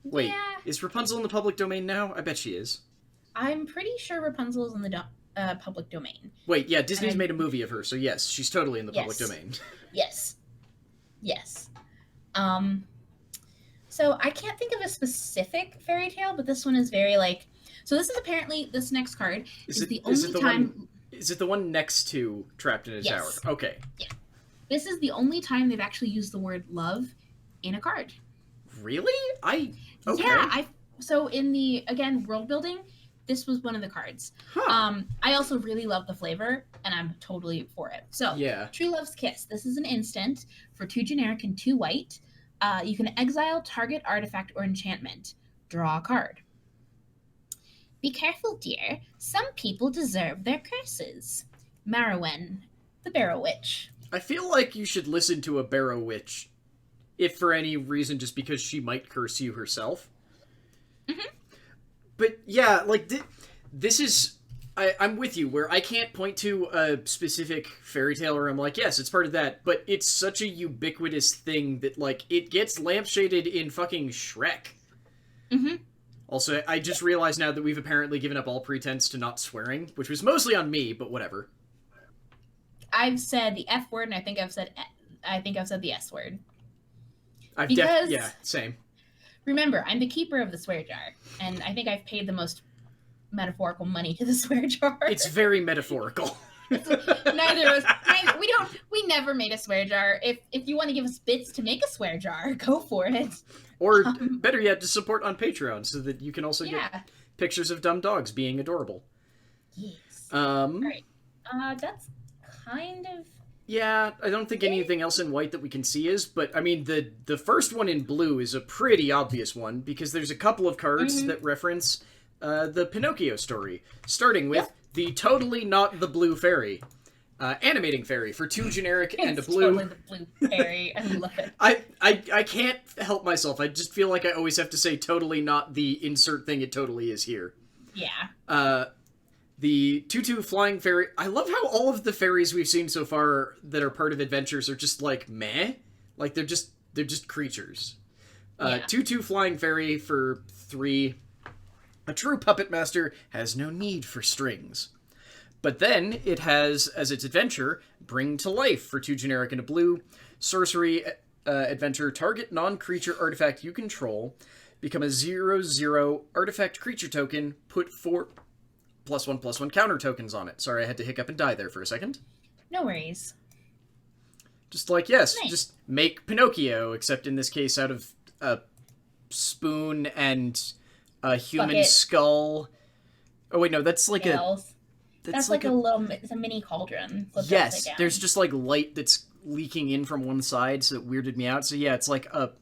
Wait, yeah. Is Rapunzel in the public domain now? I bet she is. I'm pretty sure Rapunzel is in the public domain. Wait, yeah, Disney's made a movie of her, so yes, she's totally in the public domain. Yes. So I can't think of a specific fairy tale, but this one is very like... So this is apparently, this next card is the only time... Is it the one next to Trapped in a Tower? Okay. Yeah. This is the only time they've actually used the word love in a card. Really? Okay. Yeah, so in the, again, world building, this was one of the cards. Huh. I also really love the flavor, and I'm totally for it. So, yeah. True Love's Kiss. This is an instant for 2 generic and 2 white. You can exile target artifact or enchantment. Draw a card. Be careful, dear. Some people deserve their curses. Marrowen, the Barrow Witch. I feel like you should listen to a Barrow Witch, if for any reason just because she might curse you herself. Mm-hmm. But yeah, like, this is... I'm with you, where I can't point to a specific fairy tale where I'm like, yes, it's part of that, but it's such a ubiquitous thing that, like, it gets lampshaded in fucking Shrek. Mm-hmm. Also, I just realized now that we've apparently given up all pretense to not swearing, which was mostly on me, but whatever. I've said the F word, and I think I've said the S word. Yeah, same. Remember, I'm the keeper of the swear jar, and I think I've paid the most metaphorical money to the swear jar. It's very metaphorical. We never made a swear jar. If you want to give us bits to make a swear jar, go for it. Or better yet, to support on Patreon so that you can also get pictures of dumb dogs being adorable. Yes. Right. That's kind of... Yeah, I don't think anything else in white that we can see is, but I mean, the first one in blue is a pretty obvious one, because there's a couple of cards that reference the Pinocchio story, starting with the totally not the blue fairy. Animating fairy for 2 generic and a blue. Totally the blue fairy. I love it. I can't help myself. I just feel like I always have to say totally not the insert thing it totally is here. Yeah. The 2/2 flying fairy. I love how all of the fairies we've seen so far that are part of adventures are just like meh. Like they're just creatures. 2/2 flying fairy for 3. A true puppet master has no need for strings. But then it has, as its adventure, Bring to Life for 2 generic and a blue. Sorcery adventure, target non-creature artifact you control. Become a 0/0 artifact creature token. Put 4 +1/+1 counter tokens on it. Sorry, I had to hiccup and die there for a second. No worries. Just like, yes, just make Pinocchio, except in this case out of a spoon and a human skull. Oh, wait, no, that's like Nails. That's like it's a mini cauldron. Yes, there's just like light that's leaking in from one side, so it weirded me out. So yeah, it's like a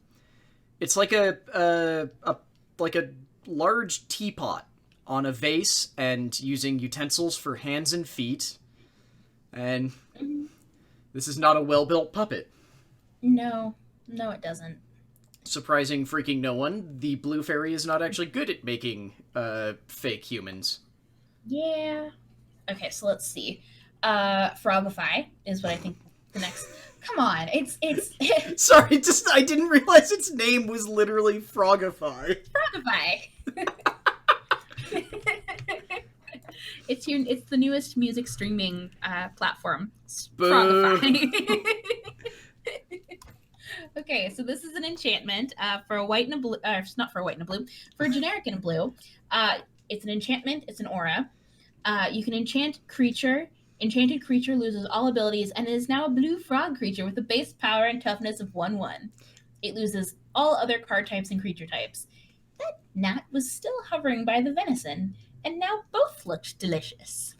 large teapot on a vase and using utensils for hands and feet. And this is not a well-built puppet. No, it doesn't. Surprising freaking no one, the blue fairy is not actually good at making fake humans. Yeah. Okay, so let's see. Frogify is what I think the next... Come on, it's... Sorry, I didn't realize its name was literally Frogify. Frogify! It's the newest music streaming platform. Frogify. Okay, so this is an enchantment for a white and a blue... not for a white and a blue. For a generic and a blue. It's an enchantment. It's an aura. You can enchant creature. Enchanted creature loses all abilities and is now a blue frog creature with a base power and toughness of 1/1. It loses all other card types and creature types. That gnat was still hovering by the venison, and now both looked delicious.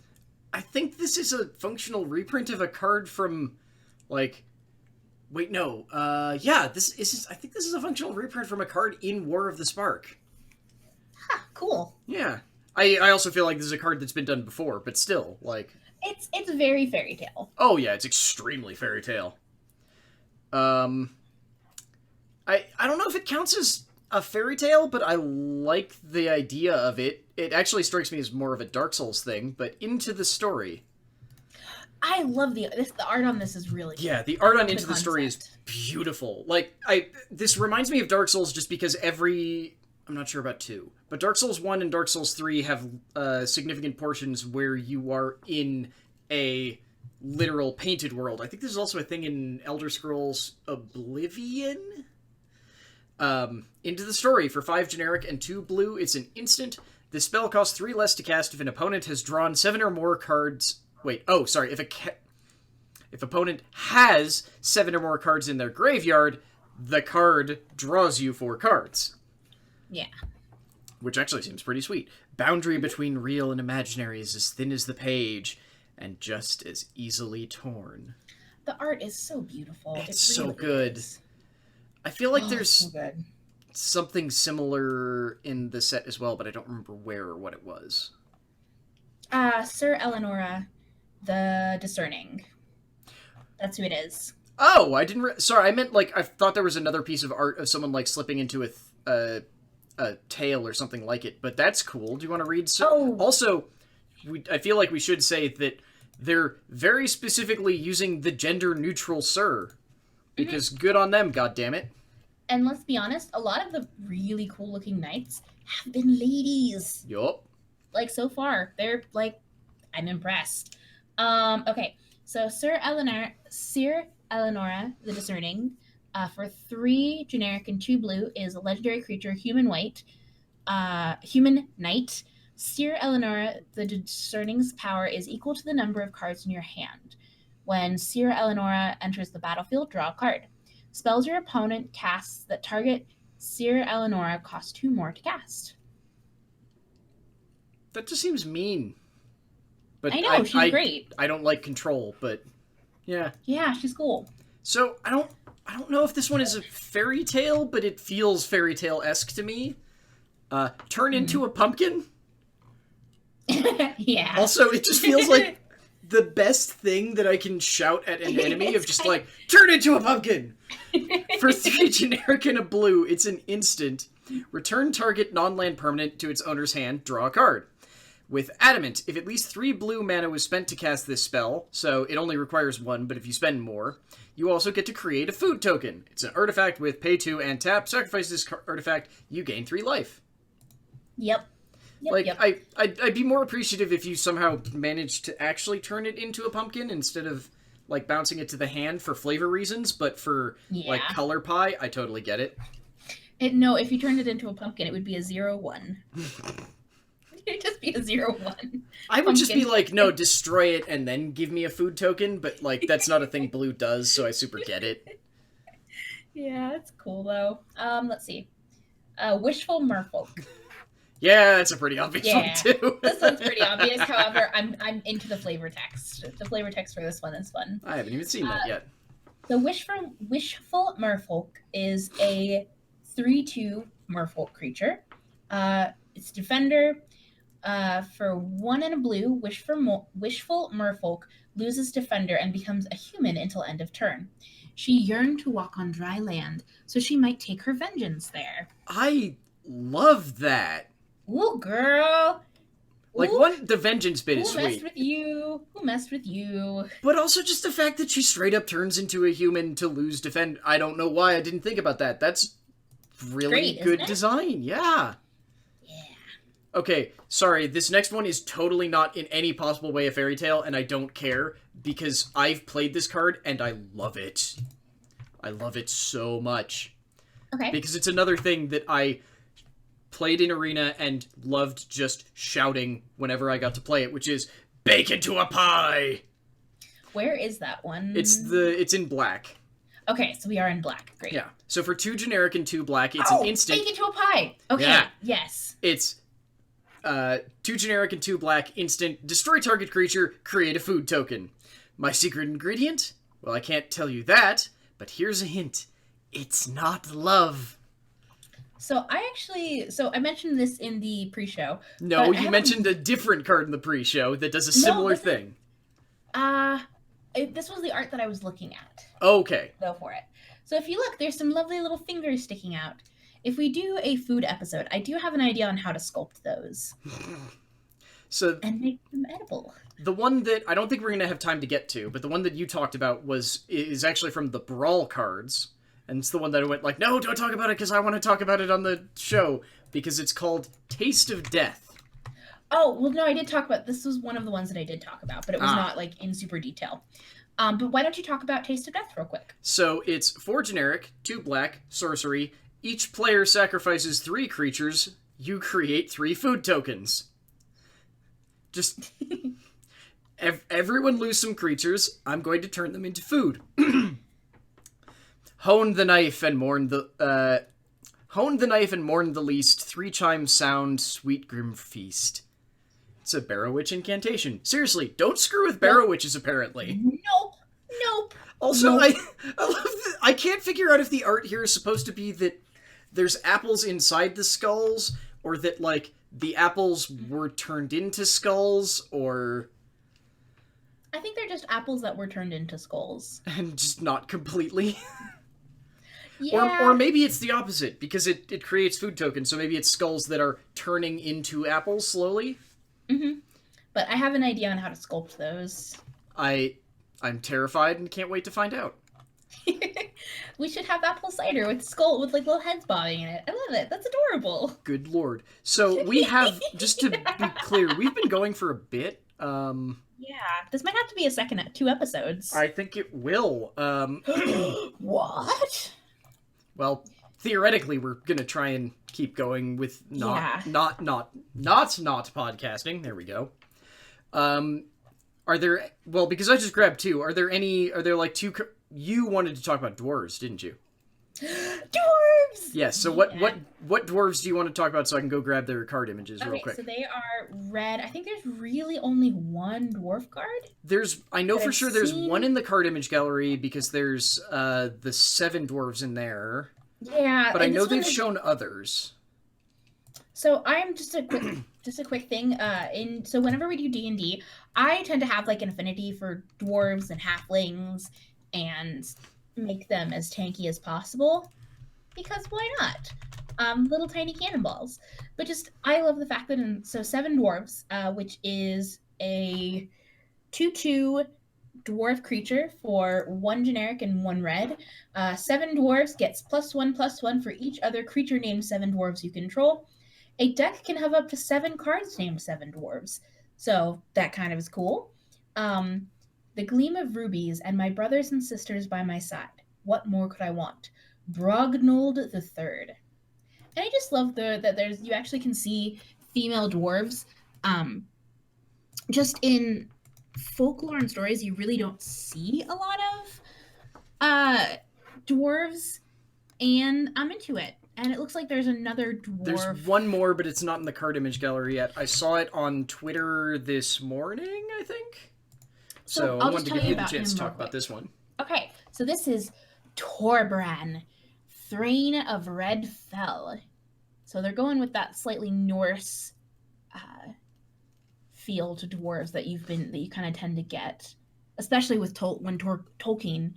I think this is a functional reprint of a card from, like... Wait, no. Yeah, this is... I think this is a functional reprint from a card in War of the Spark. Huh, cool. Yeah. I also feel like this is a card that's been done before, but still, like... It's very fairy tale. Oh, yeah, it's extremely fairy tale. I don't know if it counts as a fairy tale, but I like the idea of it. It actually strikes me as more of a Dark Souls thing, but Into the Story. I love the art on this is really good. Yeah, the art on Into the Story is beautiful. Like, this reminds me of Dark Souls just because I'm not sure about 2, but Dark Souls 1 and Dark Souls 3 have significant portions where you are in a literal painted world. I think there's also a thing in Elder Scrolls Oblivion. Into the Story for 5 generic and 2 blue. It's an instant. This spell costs 3 less to cast if an opponent has drawn 7 or more cards. Wait, sorry. If opponent has 7 or more cards in their graveyard, the card draws you 4 cards. Yeah. Which actually seems pretty sweet. Boundary between real and imaginary is as thin as the page, and just as easily torn. The art is so beautiful. It's so good. I feel like Oh, there's so good. something similar in the set as well, but I don't remember where or what it was. Sir Eleonora, the Discerning. That's who it is. Oh, I didn't. Sorry, I meant like I thought there was another piece of art of someone like slipping into a tail or something like it. But that's cool. Do you want to read? Also, I feel like we should say that they're very specifically using the gender neutral Sir, because good on them. God damn it. And let's be honest, a lot of the really cool looking knights have been ladies. Yup. Like so far, they're like, I'm impressed. Okay, so Sir Eleonora, the Discerning, for 3 generic and 2 blue, is a legendary creature, human knight. Sir Eleonora, the Discerning's power is equal to the number of cards in your hand. When Sir Eleonora enters the battlefield, draw a card. Spells your opponent casts that target Sir Eleonora cost 2 more to cast. That just seems mean. But I know, she's great. I don't like control, but yeah. Yeah, she's cool. So I don't know if this one is a fairy tale, but it feels fairy tale-esque to me. Turn into a pumpkin? Yeah. Also, it just feels like the best thing that I can shout at an enemy of just like, turn into a pumpkin! For 3 generic and a blue, it's an instant. Return target non-land permanent to its owner's hand, draw a card. With Adamant, if at least 3 blue mana was spent to cast this spell, so it only requires 1, but if you spend more, you also get to create a food token. It's an artifact with pay 2 and tap. Sacrifice this artifact, you gain 3 life. Yep. I'd be more appreciative if you somehow managed to actually turn it into a pumpkin instead of like bouncing it to the hand for flavor reasons, but for like color pie, I totally get it. No, if you turned it into a pumpkin, it would be a 0/1. It'd just be a 0/1. I would just be like, no, destroy it and then give me a food token, but like that's not a thing blue does, so I super get it. Yeah, it's cool though. Let's see. Wishful Merfolk. Yeah, that's a pretty obvious one too. This one's pretty obvious. However, I'm into the flavor text. The flavor text for this one is fun. I haven't even seen that yet. The Wishful Merfolk is a 3/2 Merfolk creature. It's defender. For 1 and a blue, Wishful Merfolk loses defender and becomes a human until end of turn. She yearned to walk on dry land, so she might take her vengeance there. I love that. Ooh, girl. Like, the vengeance bit is sweet. Who messed with you? But also just the fact that she straight up turns into a human to lose defend. I don't know why I didn't think about that. That's really good design. Yeah. Okay, sorry, this next one is totally not in any possible way a fairy tale, and I don't care, because I've played this card, and I love it. I love it so much. Okay. Because it's another thing that I played in Arena and loved just shouting whenever I got to play it, which is, bake into a pie! Where is that one? It's in black. Okay, so we are in black. Great. Yeah. So for 2 generic and 2 black, it's an instant. Bake into a pie! Okay, yeah. Yes. It's 2 generic and 2 black, instant, destroy target creature, create a food token. My secret ingredient? Well, I can't tell you that, but here's a hint. It's not love. So I mentioned this in the pre-show. No, you mentioned a different card in the pre-show that does a similar thing. This was the art that I was looking at. Okay. Go for it. So if you look, there's some lovely little fingers sticking out. If we do a food episode, I do have an idea on how to sculpt those. And make them edible. The one that I don't think we're going to have time to get to, but the one that you talked about is actually from the Brawl cards. And it's the one that I went like, no, don't talk about it because I want to talk about it on the show. Because it's called Taste of Death. Oh, well, no, I did talk about... This was one of the ones that I did talk about, but it was not, like, in super detail. But why don't you talk about Taste of Death real quick? So it's 4 generic, 2 black, sorcery. Each player sacrifices 3 creatures. You create 3 food tokens. Just... everyone lose some creatures. I'm going to turn them into food. Hone the knife and mourn the least. 3 chimes sound, sweet grim feast. It's a Barrow Witch incantation. Seriously, don't screw with Barrow Witches, apparently. Nope. Also, Nope. I love I can't figure out if the art here is supposed to be that there's apples inside the skulls, or that, like, the apples were turned into skulls, or... I think they're just apples that were turned into skulls. And just not completely. Yeah. Or maybe it's the opposite, because it creates food tokens, so maybe it's skulls that are turning into apples slowly. Mm-hmm. But I have an idea on how to sculpt those. I'm terrified and can't wait to find out. We should have apple cider with skull with like little heads bobbing in it. I love it. That's adorable. Good lord. So we have, just to be clear, we've been going for a bit. Yeah, this might have to be a second 2 episodes. I think it will. What? Well, theoretically, we're gonna try and keep going with not podcasting. There we go. Are there? Well, because I just grabbed 2. Are there like 2? You wanted to talk about dwarves, didn't you? Dwarves. Yes. So what dwarves do you want to talk about, so I can go grab their card images real quick? So they are red. I think there's really only one dwarf card. I know for sure there's one in the card image gallery, because there's the 7 dwarves in there. Yeah, but I know they've shown others. So I'm just a quick thing. So whenever we do D&D, I tend to have like an affinity for dwarves and halflings, and make them as tanky as possible, because why not? Little tiny cannonballs. But just, I love the fact that 7 dwarves, which is a 2/2 dwarf creature for 1 generic and 1 red. 7 dwarves gets +1/+1 for each other creature named 7 dwarves you control. A deck can have up to 7 cards named 7 dwarves, so that kind of is cool. The gleam of rubies and my brothers and sisters by my side. What more could I want? Brognold the Third. And I just love that you actually can see female dwarves. Just in folklore and stories, you really don't see a lot of dwarves, and I'm into it. And it looks like there's another dwarf. There's one more, but it's not in the card image gallery yet. I saw it on Twitter this morning, I think. So I wanted to give you the chance to talk about this one. Okay, so this is Torbran, Throne of Red Fell. So they're going with that slightly Norse feel to dwarves that you kind of tend to get, especially with when Tolkien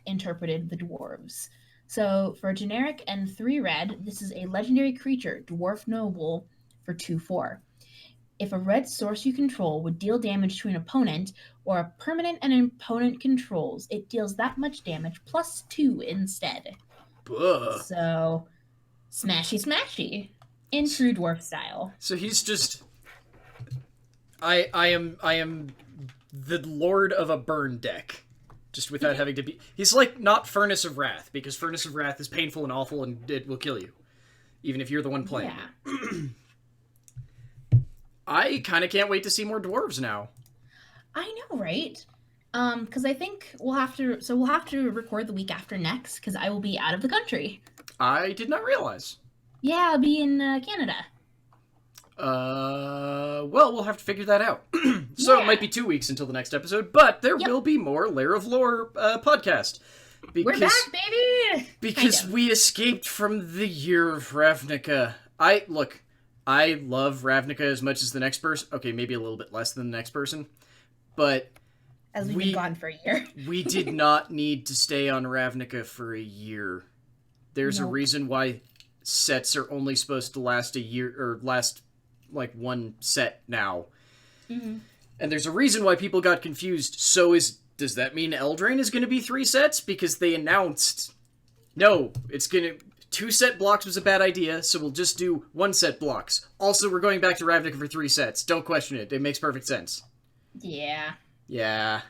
interpreted the dwarves. So for generic and 3 red, this is a legendary creature, Dwarf Noble, for 2/4. If a red source you control would deal damage to an opponent, or a permanent an opponent controls, it deals that much damage +2 instead. Buh. So, smashy in true dwarf style. So he's just... I am the lord of a burn deck. Just without having to be... He's like not Furnace of Wrath, because Furnace of Wrath is painful and awful and it will kill you. Even if you're the one playing it. I kind of can't wait to see more dwarves now. I know, right? Because I think we'll have to record the week after next, because I will be out of the country. I did not realize. Yeah, I'll be in Canada. Well, we'll have to figure that out. So It might be 2 weeks until the next episode, but there will be more Lair of Lore podcast. We're back, baby! Because we escaped from the year of Ravnica. I love Ravnica as much as the next person. Okay, maybe a little bit less than the next person. But as we've been gone for a year. We did not need to stay on Ravnica for a year. There's a reason why sets are only supposed to last a year, or last like 1 set now. Mm-hmm. And there's a reason why people got confused. Does that mean Eldraine is going to be 3 sets? Because they announced, no, it's going to... 2 set blocks was a bad idea, so we'll just do 1 set blocks. Also, we're going back to Ravnica for 3 sets. Don't question it. It makes perfect sense. Yeah. But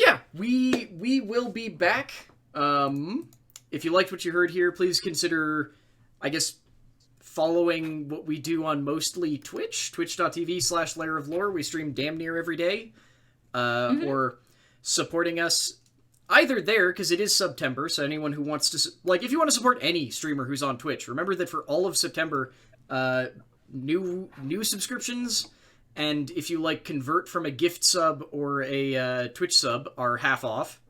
yeah, we will be back. If you liked what you heard here, please consider, I guess, following what we do on mostly Twitch, twitch.tv/Lair of Lore. We stream damn near every day. Or supporting us either there, because it is September, so anyone who wants to... Like, if you want to support any streamer who's on Twitch, remember that for all of September, new subscriptions And if you convert from a gift sub or a Twitch sub, are half off.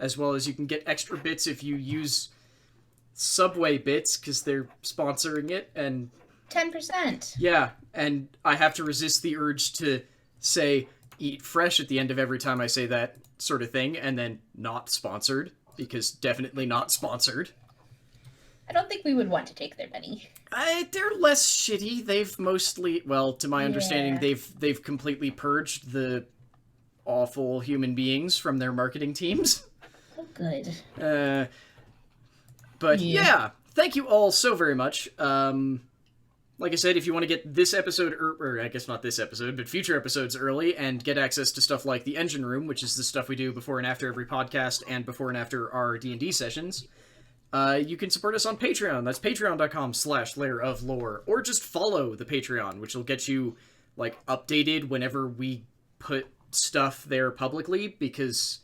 As well as you can get extra bits if you use Subway bits, because they're sponsoring it, and 10%. yeah, and I have to resist the urge to say eat fresh at the end of every time I say that sort of thing, and then not sponsored, because definitely not sponsored. I don't think we would want to take their money. They're less shitty. They've mostly, well, to my understanding, they've completely purged the awful human beings from their marketing teams. Oh, good. But yeah, thank you all so very much. Like I said, if you want to get this episode, or I guess not this episode, but future episodes early, and get access to stuff like the Engine Room, which is the stuff we do before and after every podcast, and before and after our D&D sessions, you can support us on Patreon. That's patreon.com/lairoflore, or just follow the Patreon, which will get you, updated whenever we put stuff there publicly, because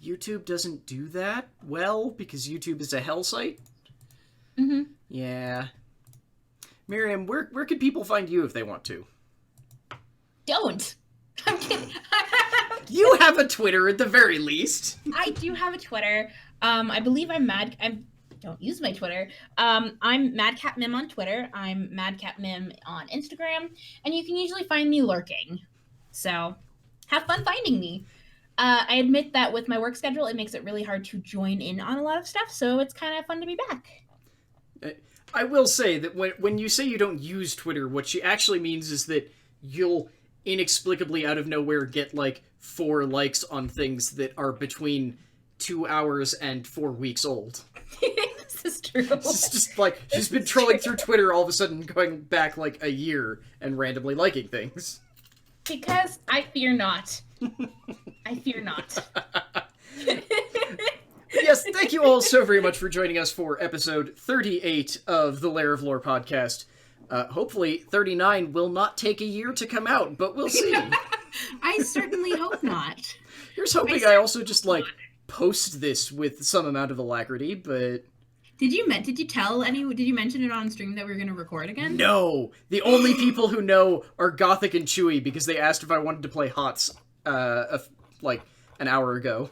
YouTube doesn't do that well, because YouTube is a hell site. Mm-hmm. Yeah. Miriam, where can people find you if they want to? Don't. I'm kidding. You have a Twitter at the very least. I do have a Twitter. I believe I don't use my Twitter. I'm MadcapMim on Twitter. I'm MadcapMim on Instagram. And you can usually find me lurking. So, have fun finding me. I admit that with my work schedule, it makes it really hard to join in on a lot of stuff, so it's kind of fun to be back. I will say that when you say you don't use Twitter, what she actually means is that you'll inexplicably out of nowhere get 4 likes on things that are between 2 hours and 4 weeks old. This is true. It's just she's been trolling through Twitter all of a sudden, going back a year and randomly liking things. Because I fear not. I fear not. Yes, thank you all so very much for joining us for episode 38 of the Lair of Lore podcast. Hopefully 39 will not take a year to come out, but we'll see. I certainly hope not. Here's hoping I also just post this with some amount of alacrity, but Did you mention it on stream that we were going to record again? no. The only people who know are Gothic and Chewy, because they asked if I wanted to play HOTS an hour ago.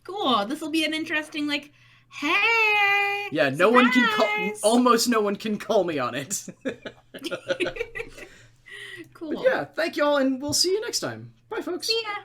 Cool. This will be an interesting hey. Yeah, almost no one can call me on it. Cool. But yeah, thank y'all, and we'll see you next time. Bye, folks. See ya.